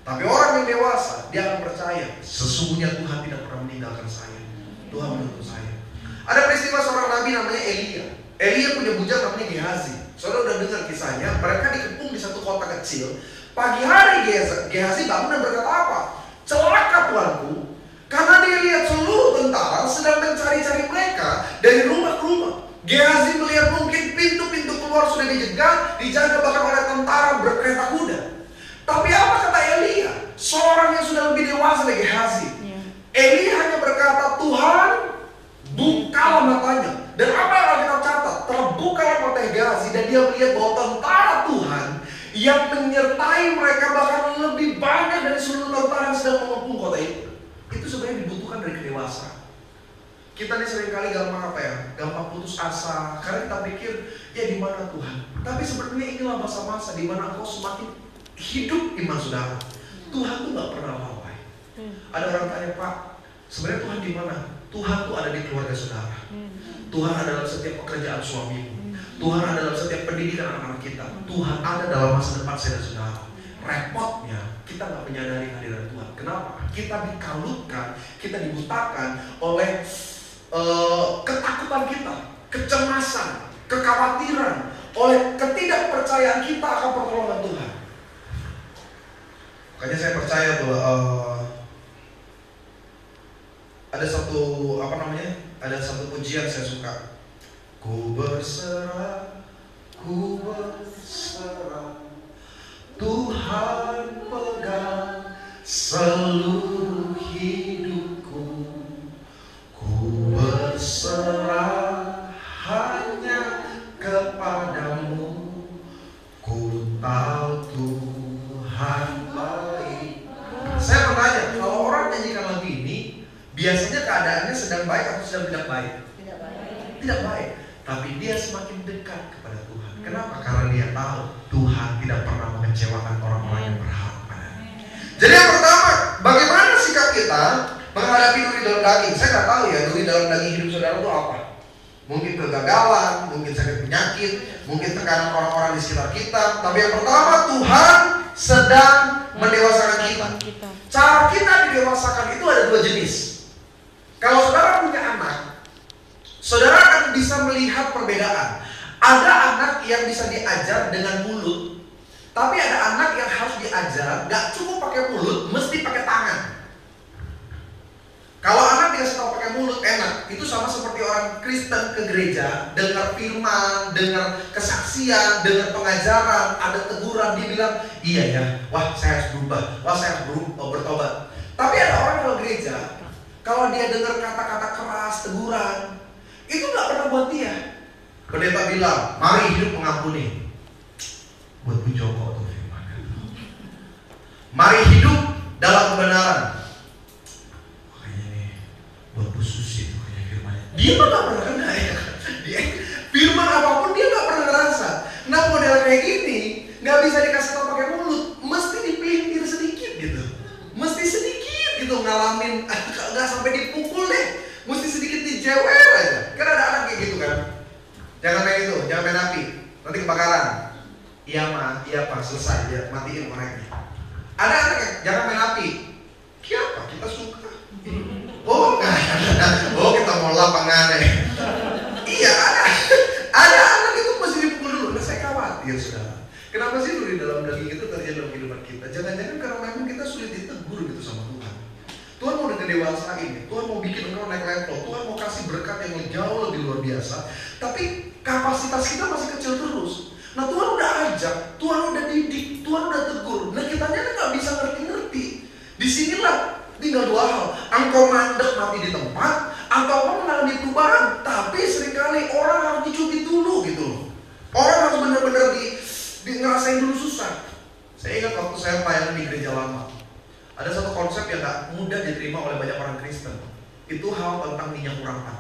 Tapi orang yang dewasa, dia akan percaya sesungguhnya Tuhan tidak pernah meninggalkan saya, Tuhan menuntun saya. Ada peristiwa seorang nabi namanya Elia. Elia punya bujang namanya Gehazi. Saudara udah dengar kisahnya, mereka dikepung di satu kota kecil. Pagi hari Gehazi bangun dan berkata apa? "Celaka tuanku, karena dia lihat seluruh tentara sedang mencari-cari mereka dari rumah ke rumah." Gehazi melihat mungkin pintu-pintu keluar sudah dijaga bahkan oleh tentara berkereta kuda. Tapi apa kata Elia? Seorang yang sudah lebih dewasa dari Gehazi. Elia hanya berkata, "Tuhan, bukalah matanya." Dan apa yang kita catat? Terbukalah mata Gehazi dan dia melihat bahwa tentara Tuhan yang menyertai mereka bahkan lebih banyak dari seluruh tentara yang sedang mengepung kota itu. Itu sebenarnya dibutuhkan dari kedewasaan. Kita nih seringkali gampang apa ya? Gampang putus asa karena kita pikir ya di mana Tuhan. Tapi sebenarnya inilah masa-masa di mana engkau semakin hidup iman saudara. Tuhan tuh gak pernah lalai. Ada orang tanya, "Pak, sebenarnya Tuhan di mana?" Tuhan tuh ada di keluarga saudara. Tuhan ada dalam setiap pekerjaan suamimu. Tuhan ada dalam setiap pendidikan anak-anak kita. Tuhan ada dalam masa depan saya dan saudara. Repotnya kita gak menyadari kehadiran Tuhan. Kenapa? Kita dikalutkan, kita dibutakan oleh ketakutan kita, kecemasan, kekhawatiran, oleh ketidakpercayaan kita akan pertolongan Tuhan. Makanya saya percaya bahwa ada satu pujian saya suka. Ku berserah, Tuhan pegang seluruh hidupku. Ku berserah hanya kepadamu. Ku tahu Tuhan baik. Saya bertanya, kalau orang nyanyikan lagu ini, biasanya keadaannya sedang baik atau sedang tidak baik? Tidak tidak baik. Tapi dia semakin dekat kepada Tuhan. Kenapa? Karena dia tahu Tuhan tidak pernah mengecewakan orang-orang yang berharap padanya. Jadi yang pertama, bagaimana sikap kita menghadapi duri dalam daging? Saya nggak tahu ya duri dalam daging hidup saudara itu apa. Mungkin kegagalan, mungkin sakit penyakit, mungkin tekanan orang-orang di sekitar kita. Tapi yang pertama, Tuhan sedang mendewasakan kita. Cara kita didewasakan itu ada dua jenis. Kalau saudara punya anak, saudara akan bisa melihat perbedaan. Ada anak yang bisa diajar dengan mulut, tapi ada anak yang harus diajar gak cukup pakai mulut, mesti pakai tangan. Kalau anak dikasih tahu pakai mulut enak, itu sama seperti orang Kristen ke gereja, dengar firman, dengar kesaksian, dengar pengajaran, ada teguran, dia bilang, iya ya, wah saya harus berubah, wah saya harus bertobat. Tapi ada orang kalau gereja, kalau dia dengar kata-kata keras, teguran, itu gak pernah buat dia. Pendeta bilang, mari hidup mengampuni. Buat Bu Joko tuh firman. Mari hidup dalam kebenaran. Buat Bu Susi itu kayak firmannya. Dia mah gak pernah kena ya. Firman apapun dia gak pernah ngerasa. Nah model kayak gini gak bisa dikasih tau pakai mulut, mesti dipelintir sedikit gitu. Mesti sedikit gitu ngalamin, gak sampai dipukul deh. Mesti sedikit dijewer aja. Kan ada anak kayak gitu kan. Jangan main itu, jangan main api, nanti kebakaran. Iya mah, iya pak, selesai ya, matiin koreknya. Ada anak yang jangan main api. Kenapa? Kita suka. Oh, oh kita mau lapangan ya. Iya ada anak itu mesti dipukul dulu. Nah saya khawatir saudara. Kenapa sih duri dalam daging itu terjadi dalam kehidupan kita? Jangan-jangan karena memang kita sulit ditegur gitu sama Tuhan. Tuhan mau ngedewasain, Tuhan mau bikin engkau naik level, Tuhan mau kasih berkat yang jauh lebih luar biasa. Tapi kapasitas kita masih kecil terus. Nah Tuhan udah ajak, Tuhan udah didik, Tuhan udah tegur. Nah kitanya nggak bisa ngerti-ngerti. Disinilah tinggal dua hal, engkau mandek mati di tempat, atau mengalami perubahan. Tapi seringkali orang harus dicubit dulu gitu loh. Orang harus benar-benar ngerasain dulu susah. Saya ingat waktu saya pelayanan di gereja lama, ada satu konsep yang gak mudah diterima oleh banyak orang Kristen. Itu hal tentang minyak urapan.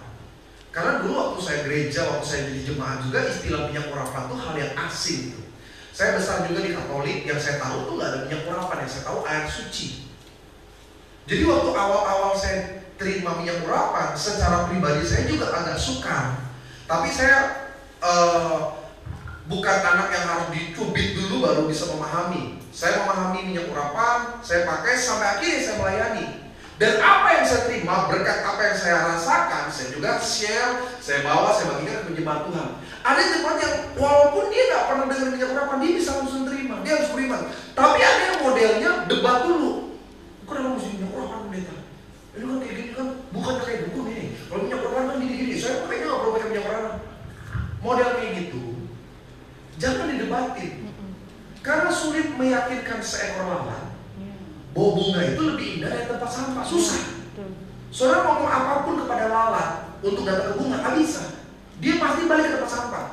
Karena dulu waktu saya gereja, waktu saya jadi jemaat juga, istilah minyak urapan itu hal yang asing gitu. Saya besar juga di Katolik, yang saya tahu tuh gak ada minyak urapan, yang saya tahu air suci. Jadi waktu awal-awal saya terima minyak urapan, secara pribadi saya juga agak sukar. Tapi saya bukan anak yang harus dicubit dulu baru bisa memahami. Saya memahami minyak urapan, saya pakai sampai akhirnya saya melayani. Dan apa yang saya terima, berkat apa yang saya rasakan, saya juga share, saya bawa, saya bagikan ke jemaat Tuhan. Ada jemaat yang walaupun dia gak pernah dengar minyak urapan, dia bisa langsung terima, dia harus beriman. Tapi ada yang modelnya debat dulu. Kenapa mesti minyak urapan pendeta? Ini kan kayak gini kan, bukan kayak dukun ini. Kalau minyak urapan kan gini-gini, saya pakainya gak perlu pakai minyak urapan. Model kayak gitu, jangan didebatin. Karena sulit meyakinkan seekor lalat bahwa bunga itu lebih indah dari tempat sampah. Susah. Saudara ngomong apapun kepada lalat untuk datang ke bunga, gak bisa. Dia pasti balik ke tempat sampah.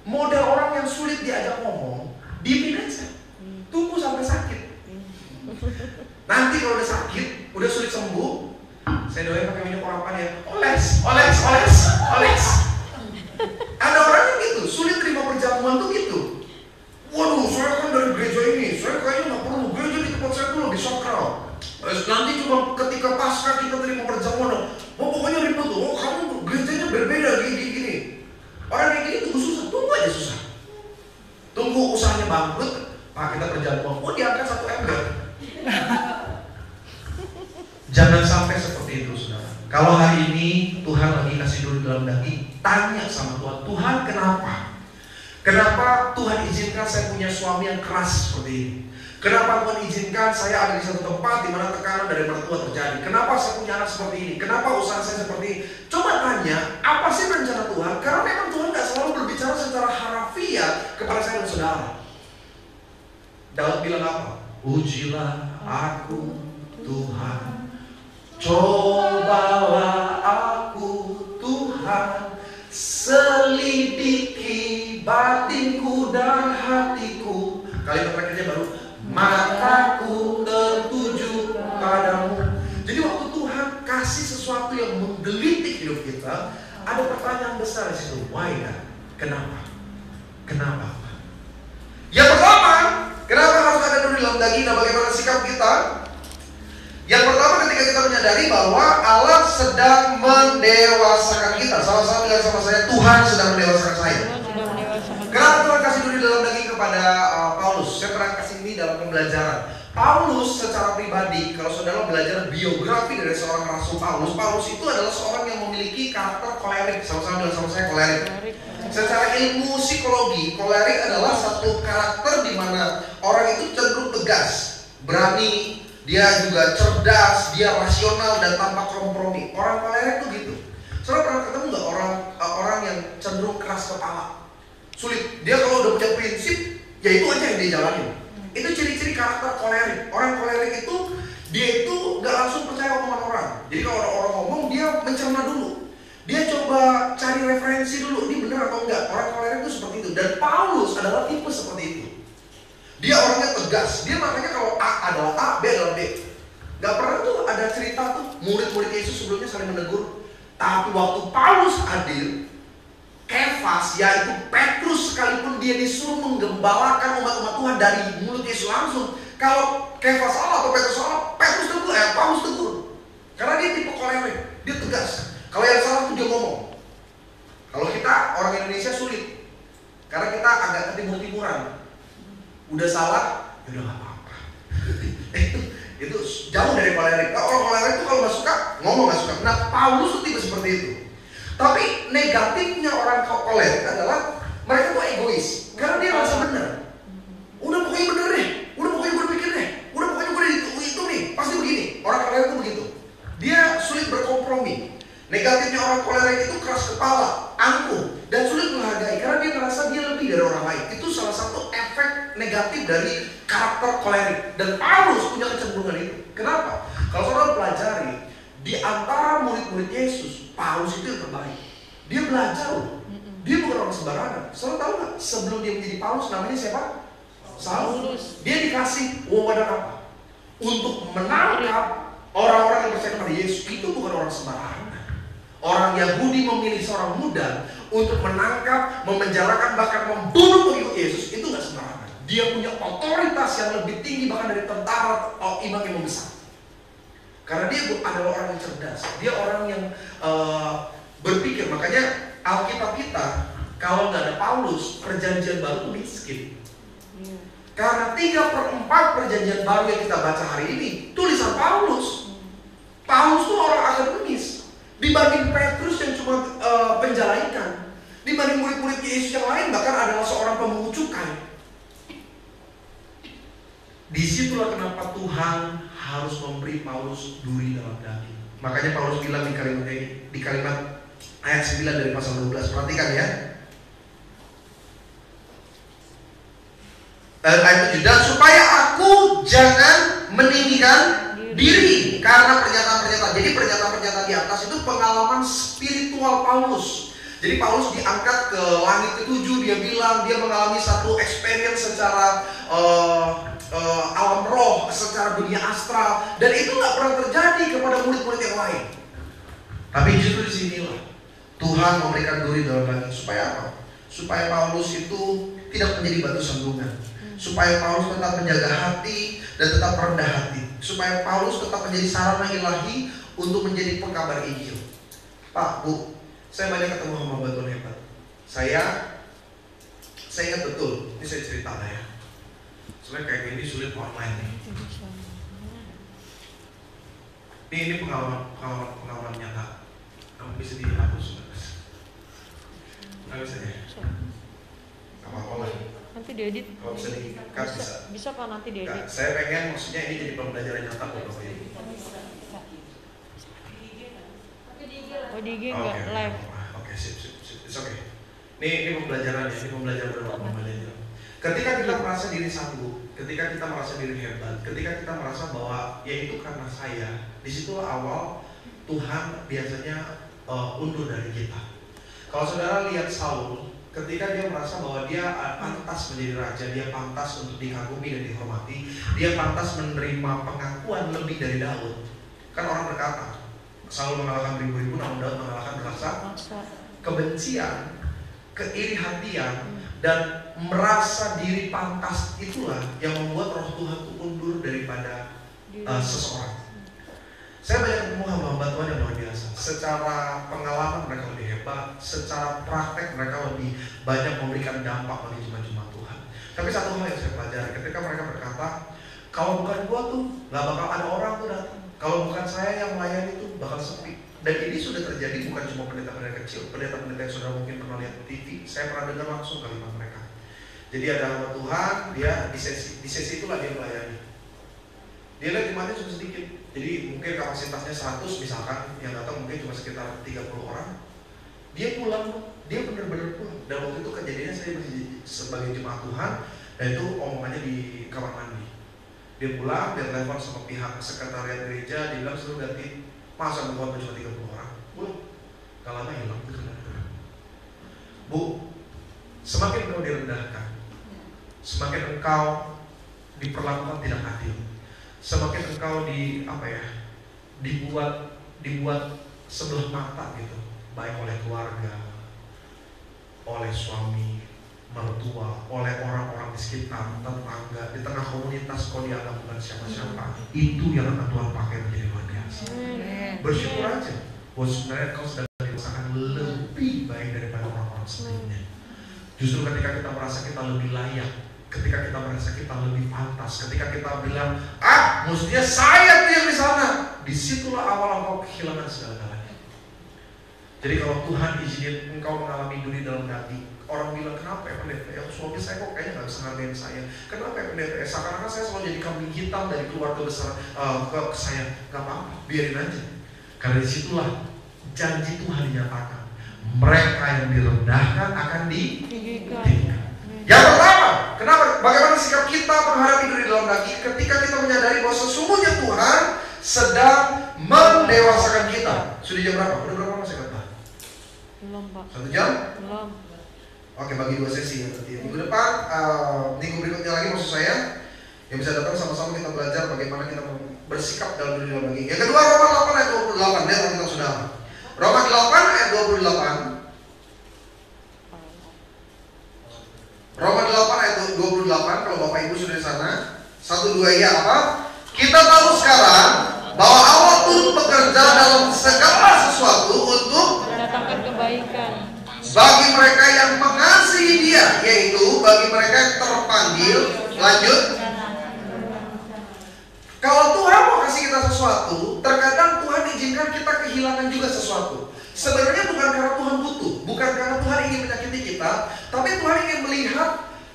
Model orang yang sulit diajak ngomong, diemin aja. Tunggu sampai sakit. Nanti kalau udah sakit, udah sulit sembuh, saya doain pakai minyak urapan ya. Oles. Ada orang yang gitu, sulit terima perjamuan tuh gitu. Waduh, saya kan dari gereja ini, saya kayaknya gak perlu gereja di tempat saya tuh lebih sakral. Nanti cuma ketika pasca kita terima perjamuan, oh pokoknya ribut tuh, oh kamu gerejanya berbeda gini. Orang kayak gini tunggu susah, tunggu aja susah. Tunggu usahanya bangkrut, pak kita perjamuan, oh diangkat 1 ember. Jangan sampai seperti itu saudara. Kalau hari ini Tuhan lagi kasih duri dalam daging, tanya sama Tuhan, Tuhan kenapa? Kenapa Tuhan izinkan saya punya suami yang keras seperti ini? Kenapa Tuhan izinkan saya ada di satu tempat di mana tekanan dari mertua terjadi? Kenapa saya punya anak seperti ini? Kenapa usaha saya seperti ini? Coba tanya, apa sih rencana Tuhan? Karena memang Tuhan gak selalu berbicara secara harafiah kepada saya dan saudara. Daud bilang apa? Ujilah aku Tuhan, cobalah aku Tuhan, selidiki batinku dan hatiku. Kalimat terakhirnya baru, mataku tertuju padamu. Jadi waktu Tuhan kasih sesuatu yang menggelitik hidup kita, ada pertanyaan besar di situ. Why God? Kenapa? Kenapa? Yang pertama, kenapa harus ada duri dalam daging dan bagaimana sikap kita? Yang pertama, ketika kita menyadari bahwa Allah sedang mendewasakan kita. Sama-sama bilang sama saya, Tuhan sedang mendewasakan saya. Kenapa Tuhan kasih duri dalam daging kepada Paulus? Saya pernah kasih ini dalam pembelajaran. Paulus secara pribadi, kalau saudara belajar biografi dari seorang Rasul Paulus, Paulus itu adalah seorang yang memiliki karakter kolerik. Sama-sama bilang sama saya, kolerik. Secara ilmu psikologi, kolerik adalah satu karakter di mana orang itu cenderung tegas, berani, dia juga cerdas, dia rasional dan tanpa kompromi. Orang kolerik tuh gitu. Saudara pernah ketemu nggak orang yang cenderung keras kepala? Sulit. Dia kalau udah punya prinsip, ya itu aja yang dia jalanin. Itu ciri-ciri karakter kolerik. Orang kolerik itu, dia itu nggak langsung percaya omongan orang. Jadi kalau orang ngomong, dia mencerna dulu. Dia coba cari referensi dulu, ini benar atau enggak. Orang kolerik itu seperti itu. Dan Paulus adalah tipe seperti itu. Dia orangnya tegas. Dia makanya kalau A adalah A, B adalah B. Gak pernah tuh ada cerita tuh murid-murid Yesus sebelumnya saling menegur. Tapi waktu Paulus hadir, Kefas, yaitu Petrus, sekalipun dia disuruh menggembalakan umat-umat Tuhan dari mulut Yesus langsung. Kalau Kefas salah atau Petrus salah, Petrus tegur, Paulus tegur. Karena dia tipe kolerik, dia tegas. Kalau yang salah itu dia ngomong. Kalau kita orang Indonesia sulit, karena kita agak ketimur-timuran. Udah salah, ya udah gak apa-apa. itu jauh dari kolerik. Nah, orang kolerik itu kalau gak suka, ngomong gak suka. Nah, Paulus tuh tipe seperti itu. Tapi negatifnya orang kolerik adalah mereka tuh egois. Karena dia merasa benar. Udah pokoknya bener deh. Udah pokoknya gue pikir deh. Udah pokoknya gue itu nih. Pasti begini. Orang kolerik itu begitu. Dia sulit berkompromi. Negatifnya orang kolerik itu keras kepala, angkuh, dan sulit menghargai karena dia merasa dia lebih dari orang lain. Itu salah satu efek negatif dari karakter kolerik. Dan Paulus punya kecenderungan itu. Kenapa? Kalau saudara pelajari, di antara murid-murid Yesus, Paulus itu yang terbaik. Dia belajar loh. Dia bukan orang sembarangan. Saudara tahu nggak? Sebelum dia menjadi Paulus, namanya siapa? Saulus. Dia dikasih wewenang apa? Untuk menangkap orang-orang yang percaya kepada Yesus. Itu bukan orang sembarangan. Orang Yahudi memilih seorang muda untuk menangkap, memenjarakan, bahkan membunuh pengikut Yesus. Itu nggak sembarangan. Dia punya otoritas yang lebih tinggi bahkan dari tentara atau imam yang besar. Karena dia adalah orang yang cerdas. Dia orang yang berpikir. Makanya Alkitab kita, kalau nggak ada Paulus, perjanjian baru miskin. Karena 3/4 perjanjian baru yang kita baca hari ini tulisan Paulus. Paulus itu orang akademis. Dibanding Petrus yang cuma penjala ikan, dibanding murid-murid Yesus yang lain bahkan adalah seorang pemungut cukai. Disitulah kenapa Tuhan harus memberi Paulus duri dalam daging. Makanya Paulus bilang di kalimat ayat 9 dari pasal 12. Perhatikan ya. Ayat 7. Dan supaya aku jangan meninggikan diri karena pernyataan-pernyataan. Jadi pernyataan-pernyataan di atas itu pengalaman spiritual Paulus. Jadi Paulus diangkat ke langit ke-7. Dia bilang dia mengalami satu experience secara alam roh, secara dunia astral. Dan itu gak pernah terjadi kepada murid-murid yang lain. Tapi justru disinilah Tuhan memberikan duri dalam daging. Supaya apa? Supaya Paulus itu tidak menjadi batu sandungan. Supaya Paulus tetap menjaga hati dan tetap rendah hati. Supaya Paulus tetap menjadi sarana ilahi untuk menjadi pengkabar Injil. Pak, Bu, saya banyak ketemu sama bantuan hebat. Saya ingat betul. Ini saya cerita lah ya. Sebenarnya kayak gini sulit online nih. Ini pengalaman nyata. Kamu bisa dihapus, nggak bisa ya? Apa-apa lah. Nanti diedit. Kalau bisa dikat bisa. Bisa kan nanti diedit. Saya pengen maksudnya ini jadi pembelajaran nyata buat Bapak Ibu. Oh di IG nggak live. Oke, sip. It's okay. Ini pembelajaran ya, ini pembelajaran berbeda. Ketika kita merasa diri sanggup, ketika kita merasa diri hebat, ketika kita merasa bahwa ya itu karena saya, disitulah awal Tuhan biasanya undur dari kita. Kalau saudara lihat Saul, ketika dia merasa bahwa dia pantas menjadi raja, dia pantas untuk dikagumi dan dihormati, dia pantas menerima pengakuan lebih dari Daud. Kan orang berkata, Saul mengalahkan ribu-ribu, namun Daud mengalahkan berasa kebencian, keiri hatian, dan merasa diri pantas, itulah yang membuat Roh Tuhan itu undur daripada seseorang. Saya banyak ketemu hamba-hamba Tuhan yang luar biasa. Secara pengalaman mereka lebih hebat, secara praktek mereka lebih banyak memberikan dampak bagi jemaat-jemaat Tuhan. Tapi satu hal yang saya pelajari, ketika mereka berkata, kalau bukan gua tuh gak bakal ada orang tuh datang. Kalau bukan saya yang melayani tuh bakal sepi. Dan ini sudah terjadi bukan cuma pendeta-pendeta kecil, pendeta-pendeta yang sudah mungkin pernah lihat di TV. Saya pernah dengar langsung kalimat mereka. Jadi ada hamba Tuhan, dia di sesi itulah dia melayani. Dia lihat jemaatnya cuma sedikit. Jadi mungkin kapasitasnya 100 misalkan, yang datang mungkin cuma sekitar 30 orang. Dia pulang, dia benar-benar pulang. Dan waktu itu kejadiannya saya sebagai jemaat Tuhan, dan itu omongannya di kamar mandi. Dia pulang, dia telepon sama pihak sekretariat gereja, dia bilang suruh ganti. Masa membuat cuma 30 orang? Pulang. Gak lama hilang itu. Bu, semakin engkau direndahkan, semakin engkau diperlakukan tidak adil, semakin engkau dibuat sebelah mata gitu, baik oleh keluarga, oleh suami, mertua, oleh orang-orang di sekitar, tetangga, di tengah komunitas kau dianggap bukan siapa-siapa. Itu yang akan Tuhan pakai menjadi luar biasa. Bersyukur aja bahwa sebenarnya kau sedang dirasakan lebih baik daripada orang-orang sebelumnya. Justru ketika kita merasa kita lebih layak, ketika kita merasa kita lebih pantas, ketika kita bilang, mestinya saya tuh yang di sana, disitulah awal engkau kehilangan segala-galanya. Jadi kalau Tuhan izinin engkau mengalami duri dalam hati, orang bilang, kenapa ya pendeta? Ya suami saya kok kayaknya gak bisa ngargain saya. Kenapa ya pendeta? Seakan-akan saya selalu jadi kambing hitam dari keluarga besar ke saya. Gak apa-apa, biarin aja. Karena disitulah janji Tuhan dinyatakan. Mereka yang direndahkan akan ditinggikan. Yang pertama, bagaimana sikap kita menghadapi duri dalam hati ketika kita menyadari bahwa sesungguhnya Tuhan sedang mendewasakan kita. Sudah jam berapa? Udah berapa masih kata? Belum, Pak. 1 jam? Belum. Oke, bagi 2 sesi ya nanti. Minggu depan, minggu berikutnya lagi maksud saya, yang bisa datang sama-sama kita belajar bagaimana kita bersikap dalam diri dalam daging. Yang kedua, Roma 8 ayat 28. Lihat kita sudah. Roma 8 ayat 28. Roma 8 ayat 28. Kalau Bapak Ibu sudah di sana, 1-2 ya apa? Kita tahu sekarang bahwa Allah turut bekerja dalam segala sesuatu untuk Mendatangkan kebaikan bagi mereka yang mengasihi Dia, yaitu bagi mereka yang terpanggil. Lanjut. Kalau Tuhan mau kasih kita sesuatu, terkadang Tuhan izinkan kita kehilangan juga sesuatu. Sebenarnya bukan karena Tuhan butuh, bukan karena Tuhan ingin menyakiti kita, tapi Tuhan ingin melihat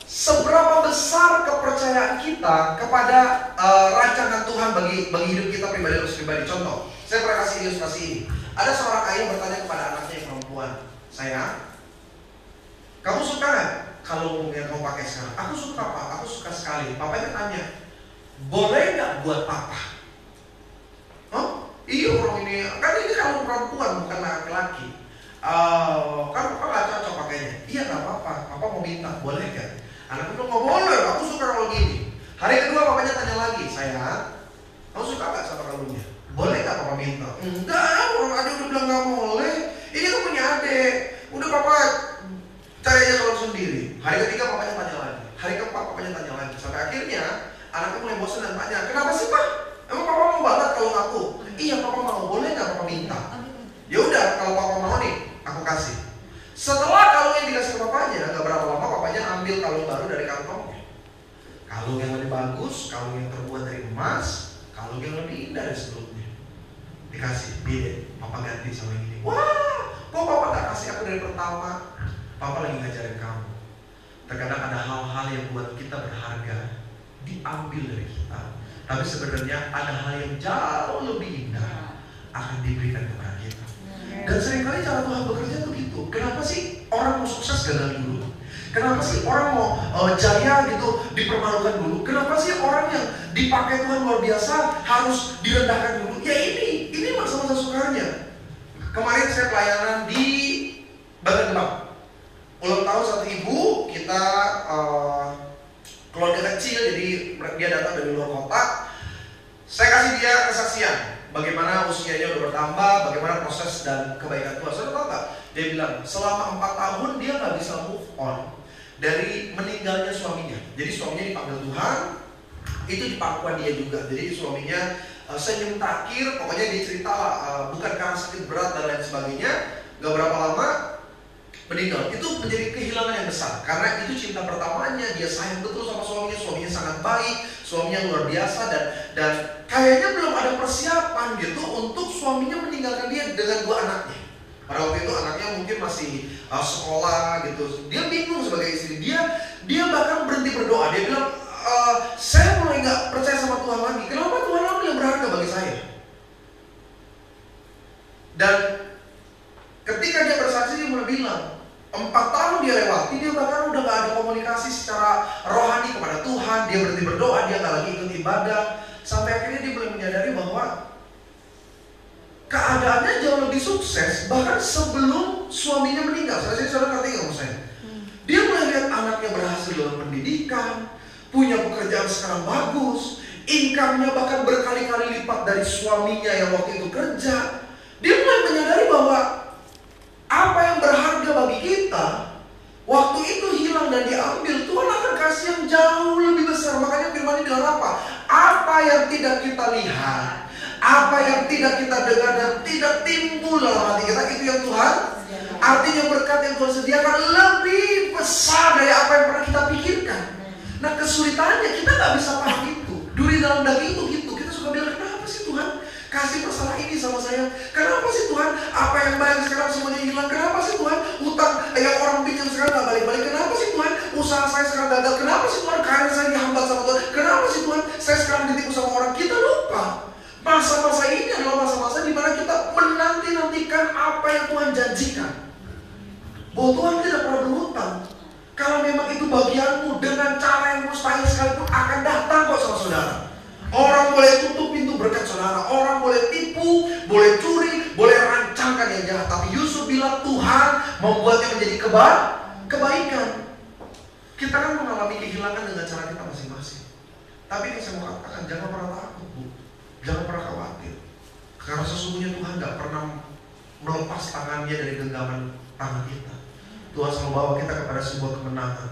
seberapa besar kepercayaan kita kepada rancangan Tuhan bagi hidup kita pribadi. Contoh, saya pernah kasih ilustrasi ini. Ada seorang ayah bertanya kepada anaknya yang perempuan, sayang, kamu suka nggak kalau yang kamu pakai sekarang? Aku suka, Pak. Aku suka sekali. Papanya tanya, boleh nggak buat papa? Iya, orang ini kan ini kalau perempuan bukan laki-laki. Kan papa nggak cocok pakainya. Iya, nggak apa-apa. Papa mau minta, boleh nggak? Anak itu nggak boleh. Aku suka kalau gini. Hari kedua papanya tanya lagi, sayang, kamu suka nggak sama kalungnya? Boleh nggak papa minta? Enggak, orang adik udah bilang nggak boleh. Ini kan punya adik. Udah papa cari aja kalau sendiri. Hari ketiga papanya tanya lagi. Hari keempat papanya tanya lagi. Sampai akhirnya anaknya mulai bosan dan tanya, kenapa sih Pak? Emang papa mau banget kalau aku? Iya, papa mau. Boleh nggak papa minta? Ya udah, kalau papa mau nih, aku kasih. Setelah kalung yang dikasih ke papanya, nggak berapa lama papanya ambil kalung baru dari kantongnya. Kalung yang lebih bagus, kalung yang terbuat dari emas, kalung yang lebih indah dari sebelumnya. Dikasih, beda. Papa ganti sama yang ini. Wah, kok papa nggak kasih aku dari pertama? Papa lagi ngajarin kamu. Terkadang ada hal-hal yang buat kita berharga diambil dari kita, tapi sebenarnya ada hal yang jauh lebih indah akan diberikan kepada kita. Dan seringkali cara Tuhan bekerja tuh gitu. Kenapa sih orang mau sukses gagal dulu? Kenapa sih orang mau jaya gitu dipermalukan dulu? Kenapa sih orang yang dipakai Tuhan luar biasa harus direndahkan dulu? Ya ini masa-masa sukarnya. Kemarin saya pelayanan di Banten Gebang. Ulang tahun satu ibu, kita keluarga kecil, jadi dia datang dari luar kota. Saya kasih dia kesaksian bagaimana usianya udah bertambah, bagaimana proses dan kebaikan Tuhan. Saudara tahu nggak? Dia bilang selama 4 tahun dia nggak bisa move on dari meninggalnya suaminya. Jadi suaminya dipanggil Tuhan, itu di pangkuan dia juga. Jadi suaminya senyum takir, pokoknya dia cerita bukan karena sakit berat dan lain sebagainya. Gak berapa lama meninggal. Itu menjadi kehilangan yang besar karena itu cinta pertamanya. Dia sayang betul sama suaminya. Suaminya sangat baik, suaminya luar biasa, dan kayaknya belum ada persiapan gitu untuk suaminya meninggalkan dia dengan 2 anaknya. Pada waktu itu anaknya mungkin masih sekolah gitu. Dia bingung sebagai istri. Dia bahkan berhenti berdoa. Dia bilang, saya mulai nggak percaya sama Tuhan lagi. Kenapa Tuhan lagi yang berharga bagi saya? Dan ketika dia bersaksi, dia mulai bilang 4 tahun dia lewati, dia bahkan udah gak ada komunikasi secara rohani kepada Tuhan. Dia berhenti berdoa, dia gak lagi ikut ibadah. Sampai akhirnya dia mulai menyadari bahwa keadaannya jauh lebih sukses bahkan sebelum suaminya meninggal. Saudara ngerti gak maksud saya? Dia mulai lihat anaknya berhasil dalam pendidikan, punya pekerjaan sekarang bagus, income-nya bahkan berkali-kali lipat dari suaminya yang waktu itu kerja. Dia mulai menyadari bahwa apa yang berharga bagi kita waktu itu hilang dan diambil, Tuhan akan kasih yang jauh lebih besar. Makanya firman ini bilang apa? Apa yang tidak kita lihat, apa yang tidak kita dengar dan tidak timbul dalam hati kita, itu yang Tuhan. Artinya berkat yang Tuhan sediakan lebih besar dari apa yang pernah kita pikirkan. Nah kesulitannya kita gak bisa paham itu. Duri dalam daging itu gitu. Kita suka bilang, kenapa sih Tuhan kasih masalah ini sama saya? Kenapa sih Tuhan apa yang baik sekarang semuanya hilang? Kenapa sih Tuhan utang yang orang pinjam sekarang gak balik-balik? Kenapa sih Tuhan usaha saya sekarang gagal? Kenapa sih Tuhan karir saya dihambat sama Tuhan? Kenapa sih Tuhan saya sekarang ditipu sama orang? Kita lupa masa-masa ini adalah masa-masa di mana kita menanti-nantikan apa yang Tuhan janjikan. Bahwa Tuhan tidak pernah berhutang. Kalau memang itu bagianmu, dengan cara yang mustahil sekalipun akan datang kok sama saudara. Orang boleh tutup pintu berkat saudara, orang boleh tipu, boleh curi, boleh rancangkan yang jahat. Tapi Yusuf bilang Tuhan membuatnya menjadi kebaikan. Kita kan mengalami kehilangan dengan cara kita masing-masing. Tapi yang saya mau katakan, jangan pernah takut, Bu. Jangan pernah khawatir. Karena sesungguhnya Tuhan gak pernah melepas tangannya dari genggaman tangan kita. Tuhan selalu bawa kita kepada sebuah kemenangan.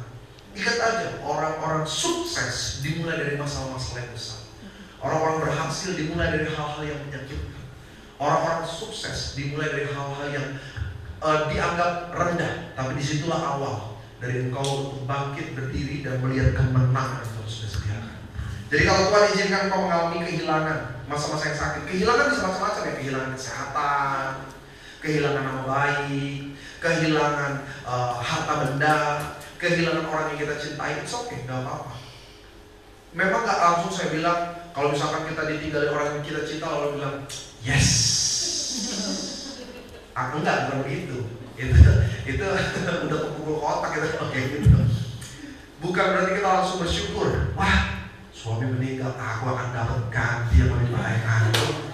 Ingat aja, orang-orang sukses dimulai dari masalah-masalah yang besar. Orang-orang berhasil dimulai dari hal-hal yang menyakitkan. Orang-orang sukses dimulai dari hal-hal yang dianggap rendah. Tapi disitulah awal dari engkau untuk bangkit berdiri dan melihat kemenangan yang Tuhan sudah sediakan. Jadi kalau Tuhan izinkan engkau mengalami kehilangan, masa-masa yang sakit, kehilangan bisa macam-macam ya. Kehilangan kesehatan, kehilangan nama baik, kehilangan harta benda, kehilangan orang yang kita cintai. It's okay, gak apa-apa. Memang gak langsung saya bilang, kalau misalkan kita ditinggalin orang yang kita cinta lalu bilang yes. Aku enggak, bukan begitu. Itu udah kepukul kotak gitu, kayak gitu. Bukan berarti kita langsung bersyukur. Wah, suami meninggal, aku akan dapat ganti yang lebih baik.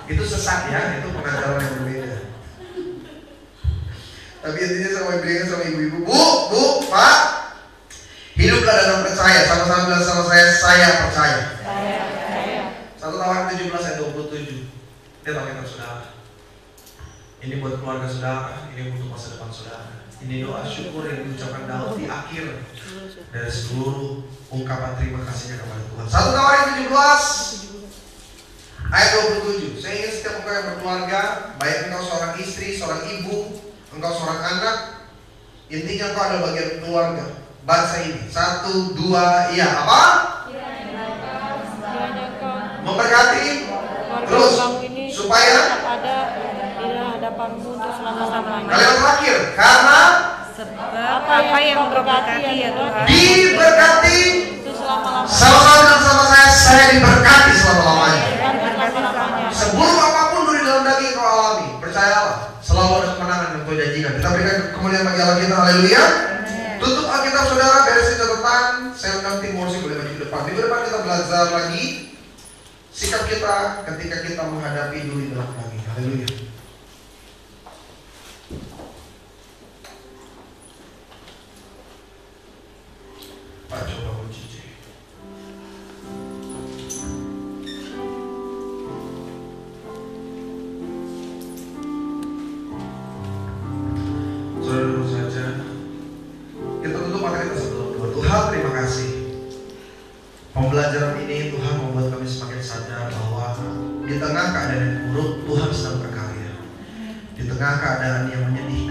Itu sesat ya, itu pengajaran yang berbeda. Tapi intinya sama ibu sama ibu-ibu, Bu, Pak, hiduplah dengan percaya. Sama-sama bilang sama saya percaya. Saya percaya. 1 Tawarin 17 ayat 27. Ini Alkitab saudara. Ini buat keluarga saudara, ini untuk masa depan saudara. Ini doa syukur yang diucapkan Daud di akhir dari seluruh ungkapan terima kasihnya kepada Tuhan. 1 Tawarin 17 ayat 27. Saya ingin setiap engkau yang berkeluarga, baik engkau seorang istri, seorang ibu, engkau seorang anak, intinya engkau adalah bagian keluarga. Baca ini, 1, 2, iya, apa? Memberkati, terus supaya ada di hadapanmu untuk selama-lamanya. kalimat terakhir, karena sebab apa yang memberkati ya Tuhan diberkati itu selama-lamanya. sama-sama dan sama saya diberkati selama-lamanya. Selama-lamanya. Seburuk apapun dari dalam daging kau alami, percayalah, selalu ada kemenangan yang Tuhan janjikan. Kita berikan kemuliaan bagi Allah kita, haleluya. Tutup Alkitab saudara, beresin catatan. Saya undang tim worship boleh maju ke depan. Minggu depan kita belajar lagi sikap kita ketika kita menghadapi duri dalam daging, haleluya. Pak, coba kunci.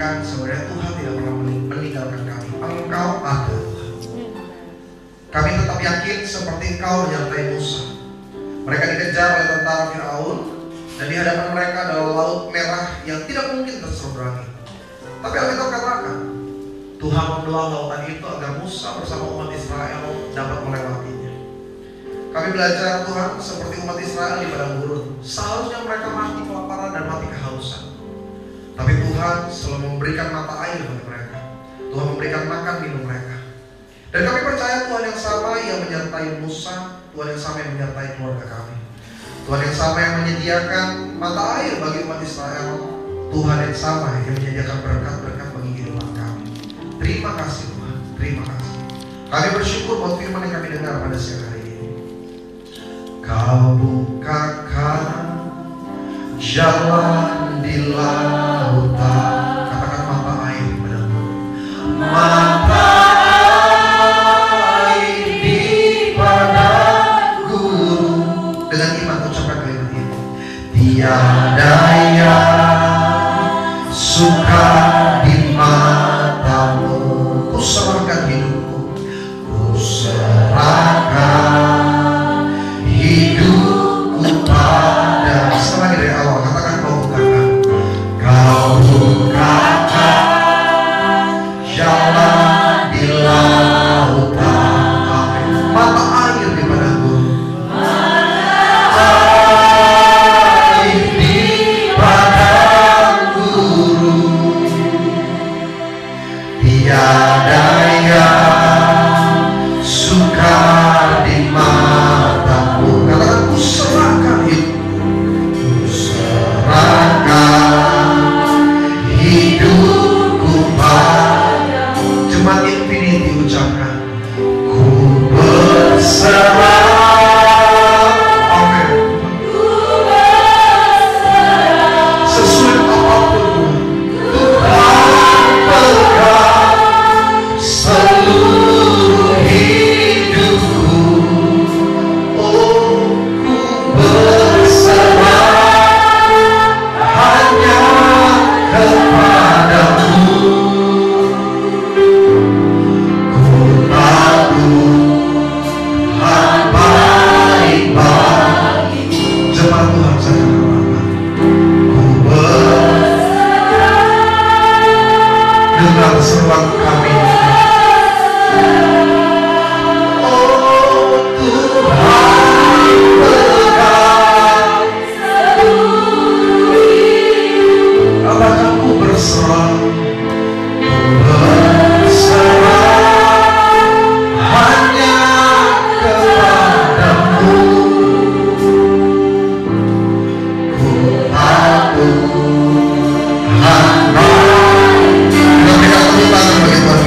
mengatakan sebenarnya Tuhan tidak pernah meninggalkan kami. Engkau ada Tuhan. Kami tetap yakin seperti Engkau menyertai Musa. Mereka dikejar oleh tentara Firaun dan di hadapan mereka adalah laut merah yang tidak mungkin terseberangi. Tapi Alkitab katakan Tuhan membelah lautan itu agar Musa bersama umat Israel dapat melewatinya. Kami belajar Tuhan seperti umat Israel di padang gurun. Seharusnya mereka mati kelaparan dan mati kehausan. Tapi Tuhan selalu memberikan mata air bagi mereka. Tuhan memberikan makan minum mereka. Dan kami percaya Tuhan yang sama yang menyertai Musa, Tuhan yang sama yang menyertai keluarga kami. Tuhan yang sama yang menyediakan mata air bagi umat Israel. Tuhan yang sama yang menyediakan berkat-berkat bagi kehidupan kami. Terima kasih Tuhan, terima kasih. Kami bersyukur buat firman yang kami dengar pada siang hari ini. Kau bukakan jalan di lautan. Katakan mata air padamu. Mata air di padang gurun. Dengan iman ucapkan kalimat ini. Tiada yang suka di matamu. Ku serahkan hidupku. Ku serahkan hidupku pada. Setelah dari awal katakan kau bukakan. Kau bukakan jalan di lautan. Amin. Mata air di padang gurun. Air di padang gurun. Tiada yang suka di matamu. Katakan ku serahkan hidupku. Ku serahkan hidupku padamu. Jemaat Infinity ucapkan. Ku berserah. Amin. Sesuai apapun Tuhan pegang seluruh hidupku. Oh, ku berserah hanya kepadamu. Ku tahu Tuhan baik bagiku. Jemaat Tuhan saya katakan. Ku berserah. Dengar seruan kami. Oh Tuhan pegang seluruh hidup. Apakah ku berserah? Ku berserah hanya kepadamu. Ku tahu Tuhan baik. Kita berikan tepuk tangan bagi Tuhan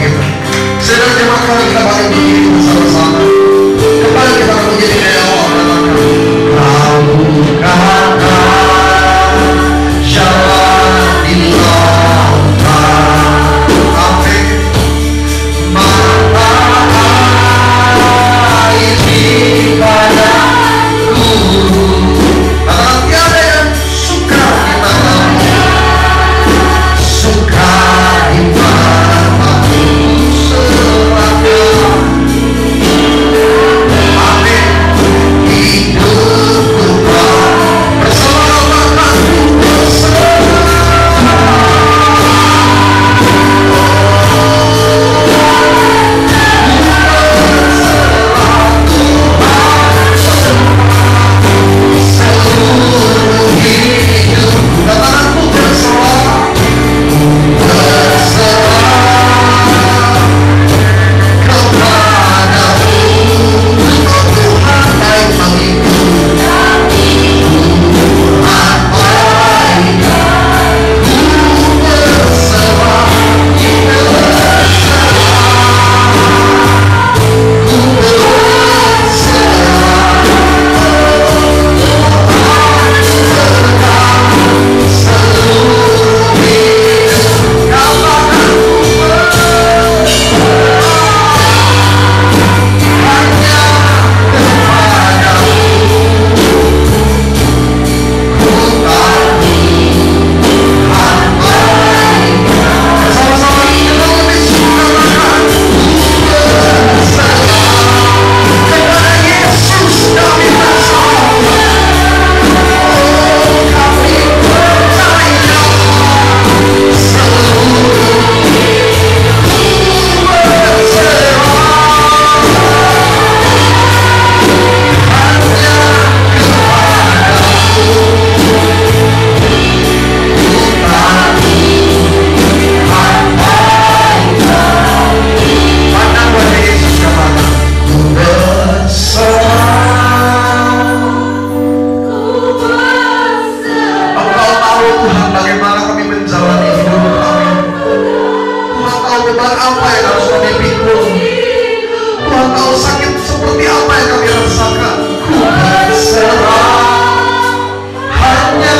apa yang harus kami pikul. Tuhan tahu sakit seperti apa yang kami rasakan. Ku berserah hanya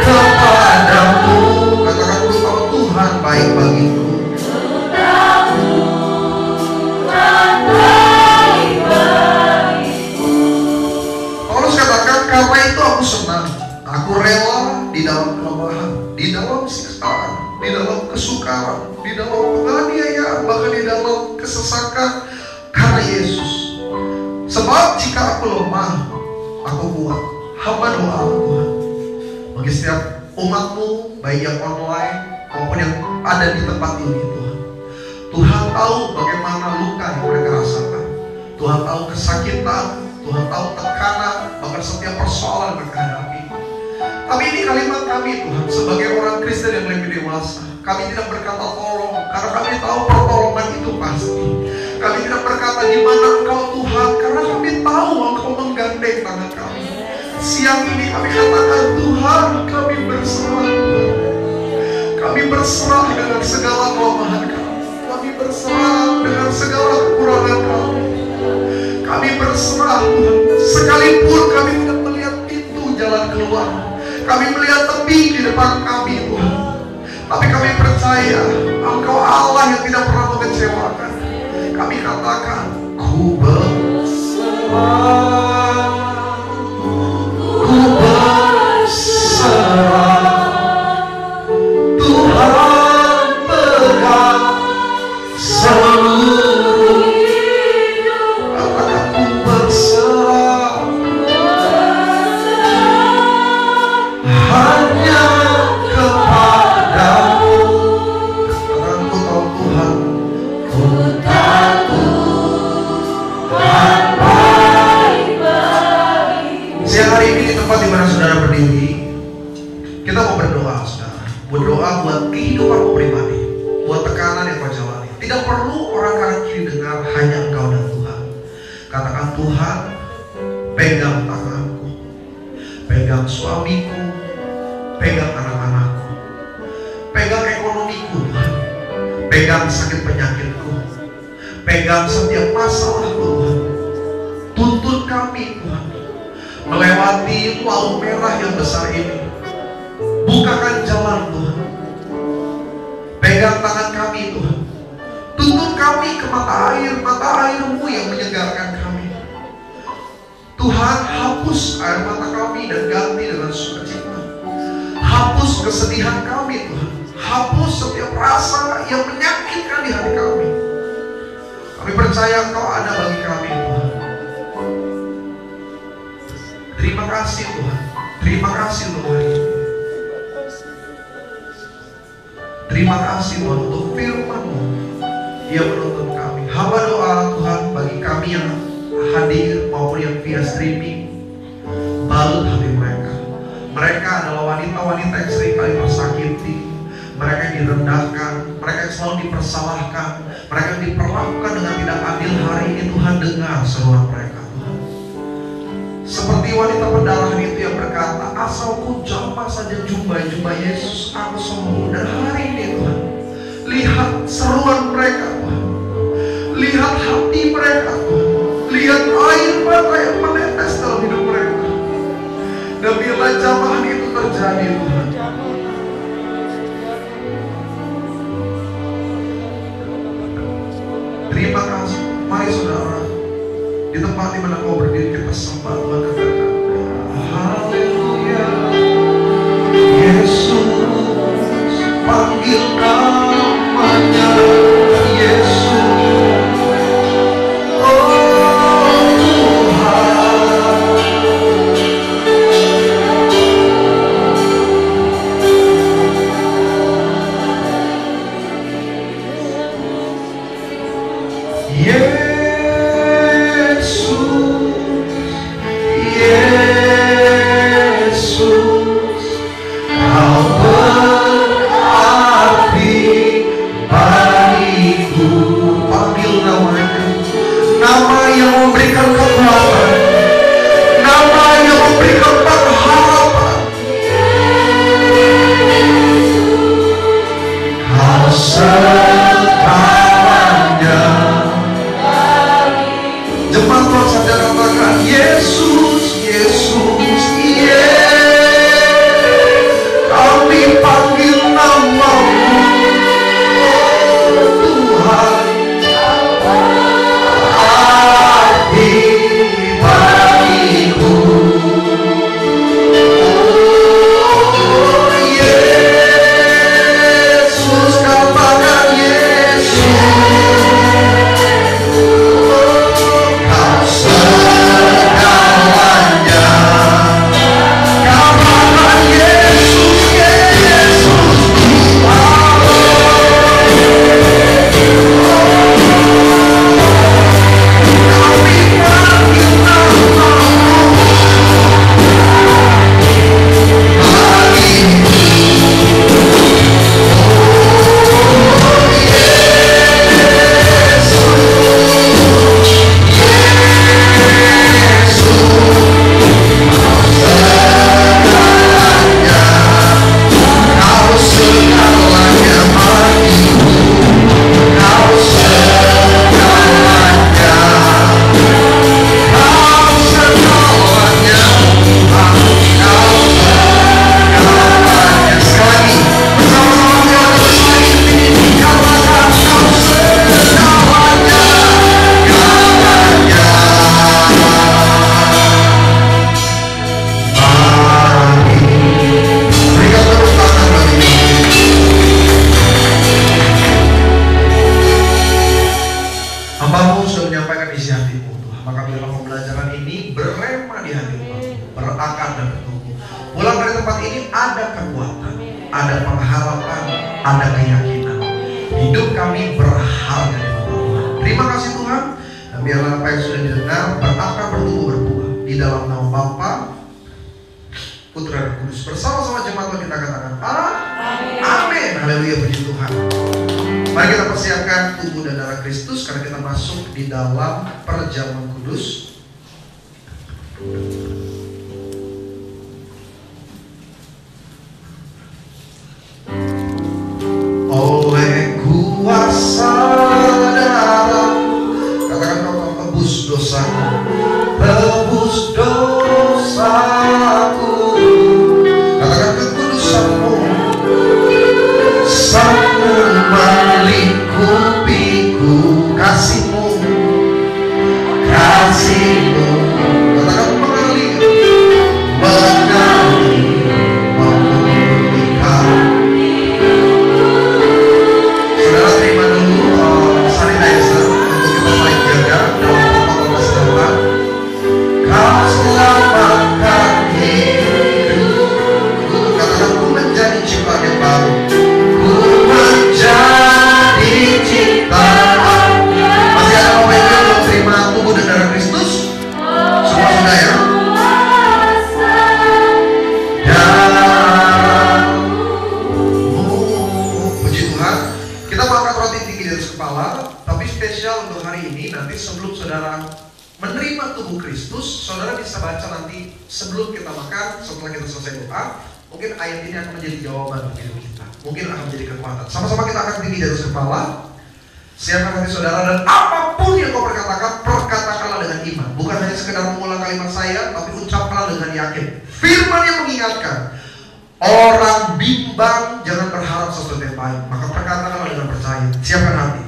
kepadamu. Katakan, ku tahu Tuhan baik bagiku. Paulus katakan, karena itu aku senang. Aku rela di dalam kelemahan, di dalam siksaan, di dalam kesukaran, di dalam penganiayaan, bahkan di dalam kesesakan, karena Yesus. Sebab jika aku lemah, aku kuat. Hamba doa Tuhan bagi setiap umatmu, baik yang online maupun yang ada di tempat ini. Tuhan, Tuhan tahu bagaimana luka yang mereka rasakan. Tuhan tahu kesakitan, Tuhan tahu tekanan, bahkan setiap persoalan yang mereka hadapi. Tapi ini kalimat kami Tuhan, sebagai orang Kristen yang lebih dewasa. Kami tidak berkata tolong, karena kami tahu pertolongan itu pasti. Kami tidak berkata di mana Engkau Tuhan, karena kami tahu Engkau menggandeng tangan kami. Siang ini kami katakan, Tuhan, kami berserah Tuhan. Kami berserah dengan segala kelemahan kami. Kami berserah dengan segala kekurangan kami. Kami berserah Tuhan, sekalipun kami tidak melihat pintu jalan keluar. Kami melihat tebing di depan kami Tuhan, tapi kami percaya Engkau Allah yang tidak pernah mengecewakan. Kami katakan, ku berserah, ku berserah. Tuhan pegang seluruh hidup. Katakan, ku berserah hanya kepadamu. Katakan, ku tahu Tuhan, ku tahu Tuhan baik-baik. Siang hari ini di tempat di mana saudara berdiri, kita mau berdoa, saudara. Berdoa buat kehidupan pribadi, buat tekanan yang kau jalani. Tidak perlu orang kanan kiri dengar, hanya Engkau dan Tuhan. Katakan, Tuhan, pegang tanganku, pegang suamiku, pegang anak-anakku, pegang ekonomiku Tuhan, pegang sakit penyakitku, pegang setiap masalahku Tuhan. Tuntun kami Tuhan melewati laut merah yang besar ini. Bukakan jalan Tuhan, pegang tangan kami Tuhan. Tuntun kami ke mata air-Mu yang menyegarkan kami. Tuhan, hapus air mata kami dan ganti dengan sukacita. Hapus kesedihan kami Tuhan. Hapus setiap rasa yang menyakitkan di hati kami. Kami percaya Engkau ada bagi kami Tuhan. Terima kasih Tuhan. Terima kasih untuk hari ini. Terima kasih Tuhan untuk firman-Mu yang menuntun kami. Hamba doa Tuhan bagi kami yang hadir maupun yang via streaming, balut hati mereka. Mereka adalah wanita-wanita yang seringkali tersakiti, mereka yang direndahkan, mereka yang selalu dipersalahkan, mereka yang diperlakukan dengan tidak adil. Hari ini Tuhan, dengar seruan mereka Tuhan. Seperti wanita pendarahan itu yang berkata, asal ku jamah saja jubah Yesus, aku sembuh. Dan hari ini Tuhan, lihat seruan mereka Tuhan, lihat hati mereka Tuhan, lihat air mata yang menetes dalam hidup mereka. Dan bila jamahan itu terjadi Tuhan, terima kasih. Mari saudara, di tempat di mana kau berdiri, kita sembah Tuhan, katakan haleluya. Yesus, panggil namanya Yesus. Serta Maka biarlah pembelajaran ini berrema di hati umatmu, berakar dan bertumbuh. Pulang dari tempat ini ada kekuatan, ada pengharapan, ada keyakinan. Hidup kami berharga di mata Tuhan. Terima kasih Tuhan. Dan biarlah apa yang sudah didengar berakar, bertumbuh, berbuah di dalam nama Bapa, Putra dan Kudus. Bersama-sama jemaat kita katakan amin. Haleluya, puji Tuhan. Mari kita persiapkan tubuh dan darah Kristus karena kita masuk di dalam perjamuan kudus. Oleh kuasa darah, katakan kau tebus dosaku, tebus dosaku. Katakan kekudusanmu, sambung melingkupiku, kasihmu, kasihmu. Katakan mengalir, memulihkan. Saudara terima dulu sanitizer untuk kita saling jaga dalam protokol kesehatan. Kau selamatkan hidupku. Katakan ku menjadi ciptaan yang baru. Ku menjadi ciptaan. Masih ada Bapak Ibu yang belum terima tubuh dan darah Kristus? Semua sudah ya? Puji Tuhan. Kita mau angkat roti tinggi di atas kepala. Tapi spesial untuk hari ini, nanti sebelum saudara menerima tubuh Kristus, saudara bisa baca nanti sebelum kita makan, setelah kita selesai doa. Mungkin ayat ini akan menjadi jawaban bagi hidup kita. Mungkin akan menjadi kekuatan. Sama-sama kita akan tinggi di atas kepala. Siapkan hati saudara, dan apapun yang kau perkatakan, perkatakanlah dengan iman. Bukan hanya sekedar mengulang kalimat saya, tapi ucapkanlah dengan yakin. Firman yang mengingatkan, orang bimbang jangan berharap sesuatu yang baik, maka perkatakanlah dengan percaya. Siapkan hati.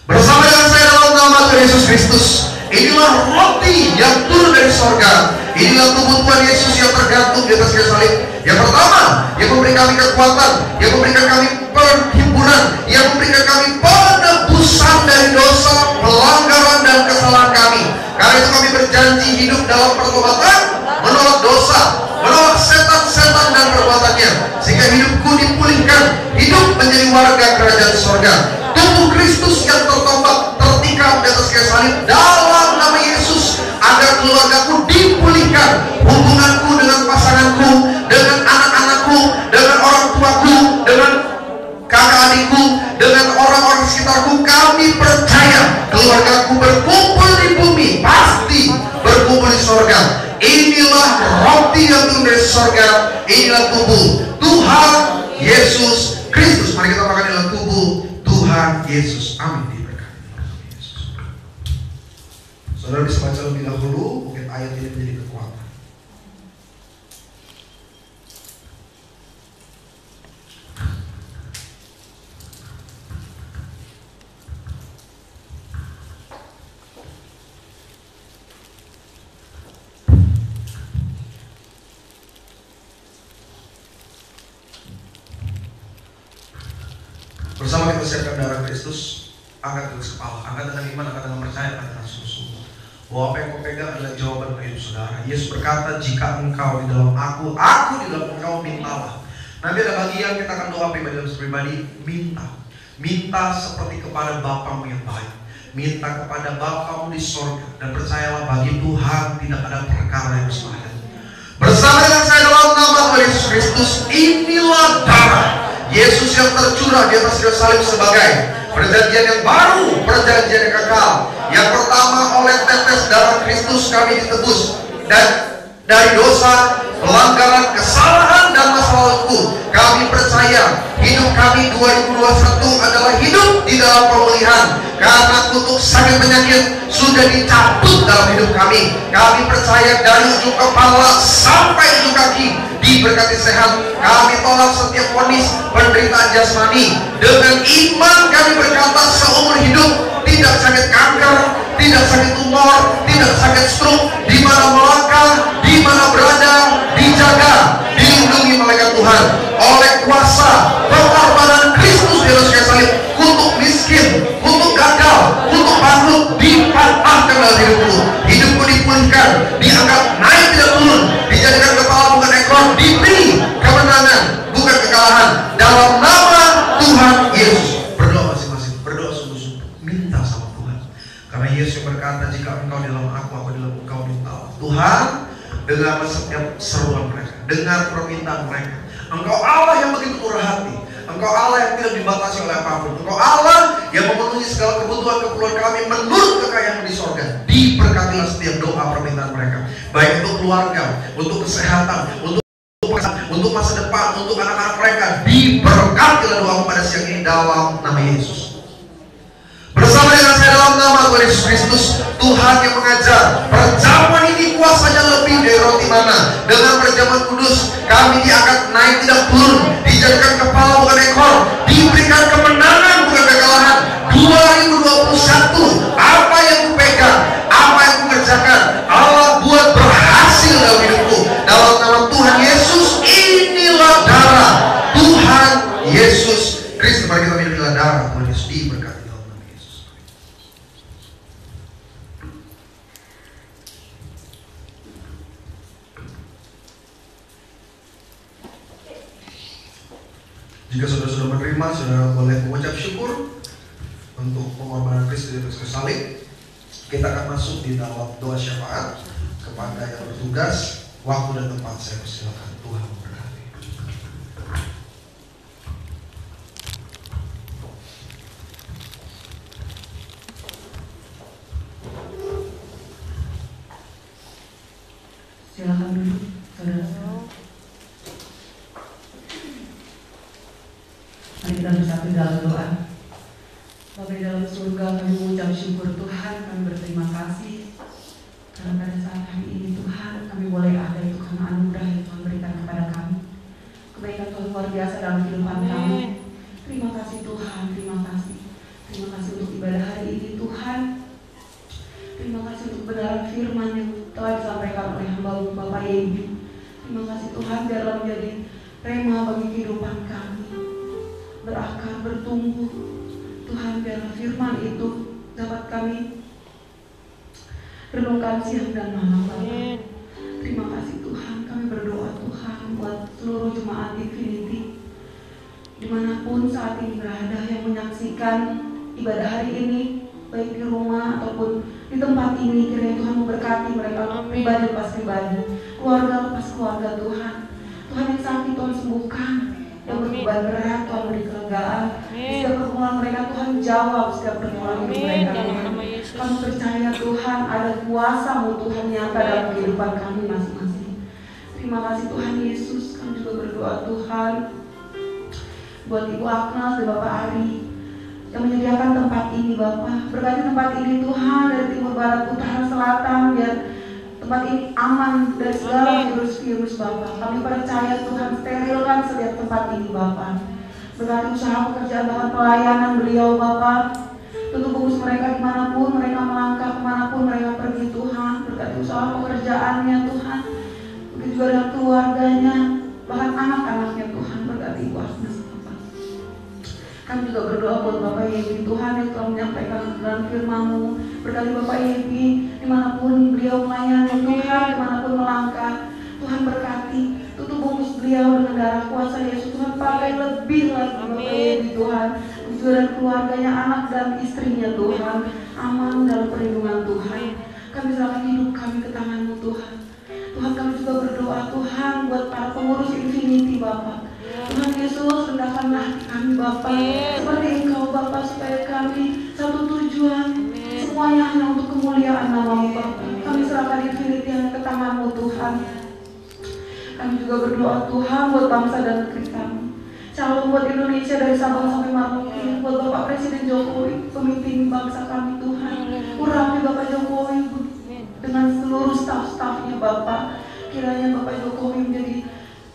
Bersama dengan saya dalam nama Tuhan Yesus Kristus, inilah roti yang turun dari sorga. Inilah tubuh Tuhan Yesus yang tergantung di atas kayu salib. Yang pertama, yang memberi kami kekuatan, yang memberikan kami perhimpunan, yang memberikan kami penebusan dari dosa, pelanggaran dan kesalahan kami. Karena itu kami berjanji hidup dalam pertobatan, menolak dosa, menolak setan-setan dan perbuatannya, sehingga hidupku dipulihkan, hidup menjadi warga kerajaan sorga. Tubuh Kristus yang tertombak, tertikam di atas kayu salib dalam nama Yesus, agar keluargaku dipulihkan, hubunganku dengan pasanganku, dengan anak-anakku, dengan orang tuaku, dengan kakak adikku, dengan orang-orang sekitarku. Kami percaya keluargaku berkumpul di bumi, pasti berkumpul di sorga. Inilah roti yang turun dari sorga, inilah tubuh Tuhan Yesus Kristus. Mari kita makan dalam tubuh Tuhan Yesus. Amin. Diberkati Yesus. Saudara bisa baca lebih dahulu, mungkin ayat ini menjadi kekuatan. Bersama kita siapkan darah Kristus, angkat ke kepala, angkat dengan iman, angkat dengan percaya, angkat dengan sungguh-sungguh. Bahwa apa yang kau pegang adalah jawaban bagi hidup saudara. Yesus berkata, jika engkau di dalam aku di dalam engkau, mintalah. Nanti ada bagian kita akan doa pribadi dan pribadi, minta seperti kepada Bapamu yang baik, minta kepada Bapamu di sorga, dan percayalah bagi Tuhan tidak ada perkara yang mustahil. Bersama dengan saya dalam nama Tuhan Yesus Kristus, inilah darah Yesus yang tercurah di atas kayu salib sebagai perjanjian yang baru, perjanjian yang kekal. Yang pertama, oleh tetes darah Kristus kami ditebus, dan dari dosa, pelanggaran, kesalahan dan masa laluku. Kami percaya hidup kami 2021 adalah hidup di dalam pemulihan, karena kutuk sakit penyakit sudah dicabut dalam hidup kami. Kami percaya dari ujung kepala sampai ujung kaki diberkati sehat. Kami tolak setiap vonis penderitaan jasmani. Dengan iman kami berkata seumur hidup tidak sakit kanker, tidak sakit tumor, tidak sakit stroke. Di mana melangkah, di mana berada, dijaga, dilindungi malaikat Tuhan. Oleh kuasa pengorbanan Kristus di atas kayu salib, kutuk miskin, kutuk gagal, kutuk bangkrut dipatahkan dalam hidup minta sama Tuhan. Karena Yesus berkata, jika engkau di dalam aku di dalam engkau, mintalah. Tuhan, dengar setiap seruan mereka, dengar permintaan mereka. Engkau Allah yang begitu murah hati. Engkau Allah yang tidak dibatasi oleh apapun. Engkau Allah yang memenuhi segala kebutuhan kami menurut kekayaan di sorga. Diberkatilah setiap doa permintaan mereka, baik untuk keluarga, untuk kesehatan, untuk masa depan, untuk anak-anak mereka. Diberkatilah doa pada siang ini dalam nama Yesus. Bersama dengan saya dalam nama Tuhan Yesus Kristus, Tuhan yang mengajar perjamuan ini kuasanya lebih dari roti mana. Dengan perjamuan kudus kami diangkat naik tidak turun, dijadikan kepala bukan ekor, diberikan kemenangan bukan kekalahan. 2021, apa yang kupegang, apa yang kukerjakan, Allah buat berhasil dalam hidupku. Dalam nama Tuhan Yesus, inilah darah Tuhan Yesus Kristus. Mari kita minum darah Tuhan Yesus. Diberkati dalam nama Yesus. Jika saudara sudah menerima, saudara boleh mengucap syukur untuk pengorbanan Kristus di atas kayu salib. Kita akan masuk di dalam doa syafaat. Kepada yang bertugas, waktu dan tempat saya persilakan. Tuhan memberkati. Silakan duduk, saudara. Mari kita bersatu dalam doa. Bapa di dalam surga, kami mengucap syukur Tuhan, kami berterima kasih karena pada saat hari ini Tuhan kami boleh ada itu karena anugerah yang Tuhan berikan kepada kami. Kebaikan Tuhan luar biasa dalam kehidupan kami. Terima kasih Tuhan, terima kasih. Terima kasih untuk ibadah hari ini Tuhan. Terima kasih untuk kebenaran firman yang telah disampaikan oleh hamba-Mu Bapak Yebi. Terima kasih Tuhan biarlah menjadi rema bagi kehidupan kami, berakar, bertumbuh. Tuhan, biarlah firman itu dapat kami renungkan siang dan malam Bapak. Terima kasih Tuhan, kami berdoa Tuhan buat seluruh jemaat Infinity dimanapun saat ini berada yang menyaksikan ibadah hari ini, baik di rumah ataupun di tempat ini. Kiranya Tuhan memberkati mereka pribadi lepas pribadi, keluarga lepas keluarga Tuhan. Tuhan yang sakit Tuhan sembuhkan, yang berbeban berat Tuhan beri kelegaan. Setiap pergumulan mereka Tuhan jawab setiap pergumulan hidup mereka Tuhan. Kami percaya Tuhan ada kuasa-Mu Tuhan nyata dalam kehidupan kami masing-masing. Terima kasih Tuhan Yesus. Kami juga berdoa Tuhan buat Ibu Agnes dan Bapak Ari yang menyediakan tempat ini Bapak. Berkati tempat ini Tuhan dari timur, barat, utara, selatan, biar tempat ini aman dari segala virus-virus Bapak. Kami percaya Tuhan sterilkan setiap tempat ini Bapak. Berkati usaha pekerjaan bahkan pelayanan beliau Bapak. Tutup bungkus mereka dimanapun mereka melangkah, kemanapun mereka pergi Tuhan. Berkati usaha pekerjaannya Tuhan. Begitu juga dengan keluarganya, bahkan anak-anaknya Tuhan. Berkati Ibu Agnes Bapak. Kami juga berdoa buat Bapak Yebi Tuhan yang telah menyampaikan dalam firman-Mu. Berkati Bapak Yebi dimanapun beliau melayani Tuhan, dimanapun melangkah. Tuhan berkati, tutup bungkus beliau dengan darah kuasa Yesus. Tuhan pakai lebih lagi Bapak Yebi Tuhan. Juga dan keluarganya, anak dan istrinya Tuhan, aman dalam perlindungan Tuhan. Kami serahkan hidup kami ke tangan-Mu Tuhan. Tuhan, kami juga berdoa Tuhan buat para pengurus Infinity Bapak. Tuhan Yesus, rendahkanlah hati kami Bapak seperti Engkau Bapak, supaya kami satu tujuan, semuanya hanya untuk kemuliaan nama-Mu Bapak. Kami serahkan Infinity hanya ke tangan-Mu Tuhan. Kami juga berdoa Tuhan buat bangsa dan negeri kami. Salam buat Indonesia dari Sabang sampai Merauke, buat Bapak Presiden Jokowi, pemimpin bangsa kami Tuhan. Urapi Bapak Jokowi dengan seluruh staf-stafnya Bapak. Kiranya Bapak Jokowi menjadi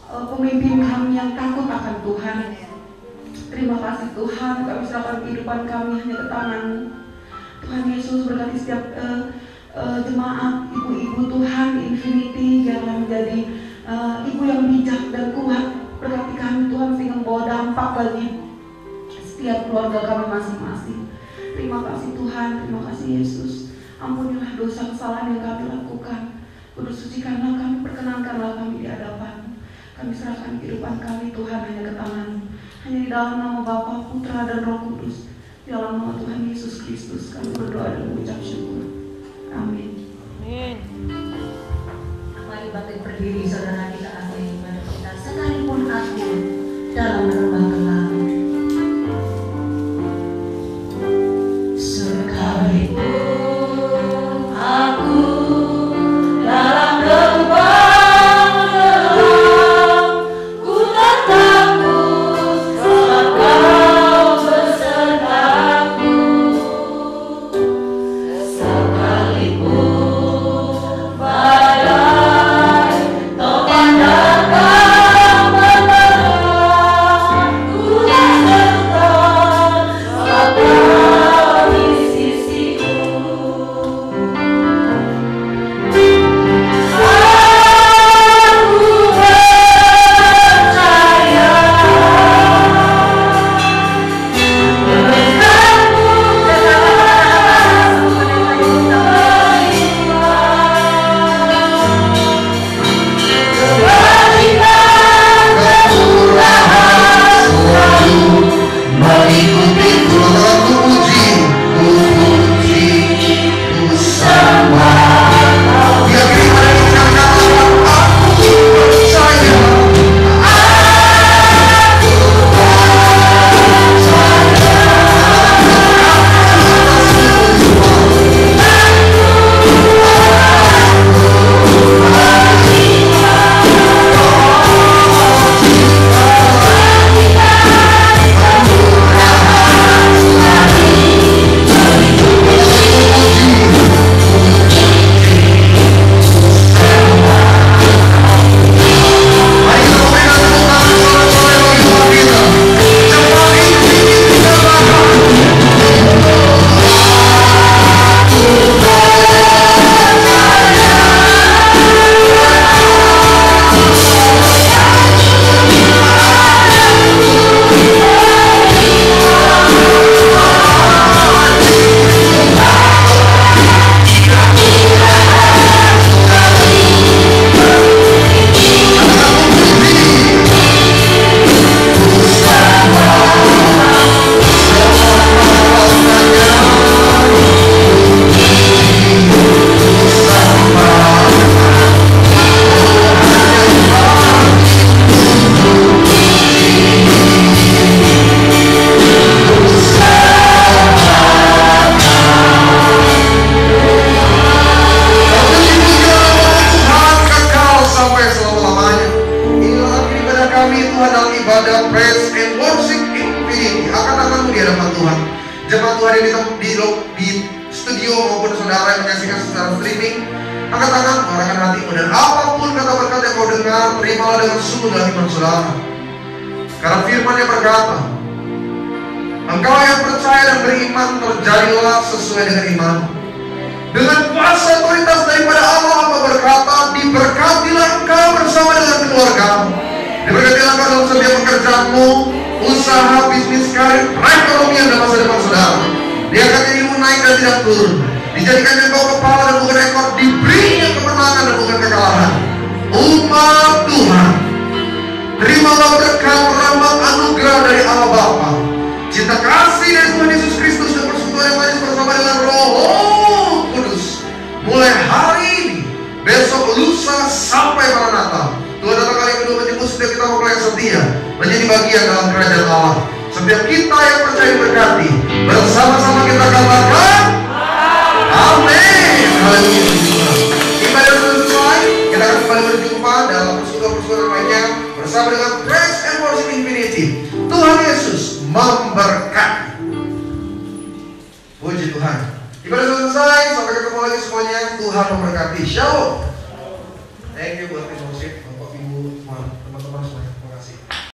pemimpin kami yang takut akan Tuhan. Terima kasih Tuhan, kami serahkan kehidupan kami hanya ke tangan-Mu. Tuhan Yesus, berkati setiap jemaat, ibu-ibu Tuhan di Infinity, jangan menjadi ibu yang bijak dan kuat. Berkati kami Tuhan sehingga membawa dampak bagi setiap keluarga kami masing-masing. Terima kasih Tuhan, terima kasih Yesus. Ampunilah dosa kesalahan yang kami lakukan. Kudus sucikanlah kami, perkenankanlah kami di hadapan-Mu. Kami serahkan kehidupan kami Tuhan hanya ke tangan-Mu. Hanya di dalam nama Bapa, Putra dan Roh Kudus. Di dalam nama Tuhan Yesus Yesus Kristus kami berdoa dan mengucap syukur. Amin. Amin. Mari bangkit berdiri saudara kita akhiri ibadah kita sekalipun aku dalam lembah gelap. Sekalipun aku dalam lembah gelap, ku tak takut sebab Kau besertaku. Sekalipun badai topan datang menerang, ku tak gentar sebab Kau di sisiku. Aku percaya berkat-Mu Mengikutiku dalam kupuji, ku sembah. Dia berikan kata-kata aku percaya. Jemaat Tuhan yang di studio maupun saudara yang menyaksikan secara streaming, angkat tangan, arahkan hatimu, dan apapun kata berkat yang kau dengar, terimalah dengan sungguh dalam iman saudara. Karena firman yang berkata, engkau yang percaya dan beriman, terjadilah sesuai dengan iman. Dengan kuasa otoritas daripada Allah, apa berkata, diberkatilah engkau bersama dengan keluargamu. Diberkatilah engkau dalam setiap pekerjaanmu, usaha, bisnis, karir, perekonomian dan masa depan saudara. Dia akan ilmu naik dan tidak turun. Dijadikan engkau kepala dan bukan ekor, diberinya kemenangan dan bukan kekalahan. Umat Tuhan, terimalah berkat, rahmat, anugerah dari Allah Bapa, cinta kasih dari Tuhan Yesus Kristus dan persekutuan yang manis bersama dengan Roh Kudus, mulai hari ini, besok, lusa sampai Maranatha. Tuhan datang kali kedua menjemput setiap kita mempelai setia menjadi bagian dalam kerajaan Allah. Setiap kita yang percaya berkati, bersama-sama kita katakan amin. Haleluya. Ibadah sudah selesai. Kita akan kembali berjumpa dalam persekutuan lainnya bersama dengan Praise and Worship Infinity. Tuhan Yesus memberkati. Puji Tuhan. Ibadah sudah selesai. Sampai ketemu lagi semuanya. Tuhan memberkati. Shalom. Thank you buat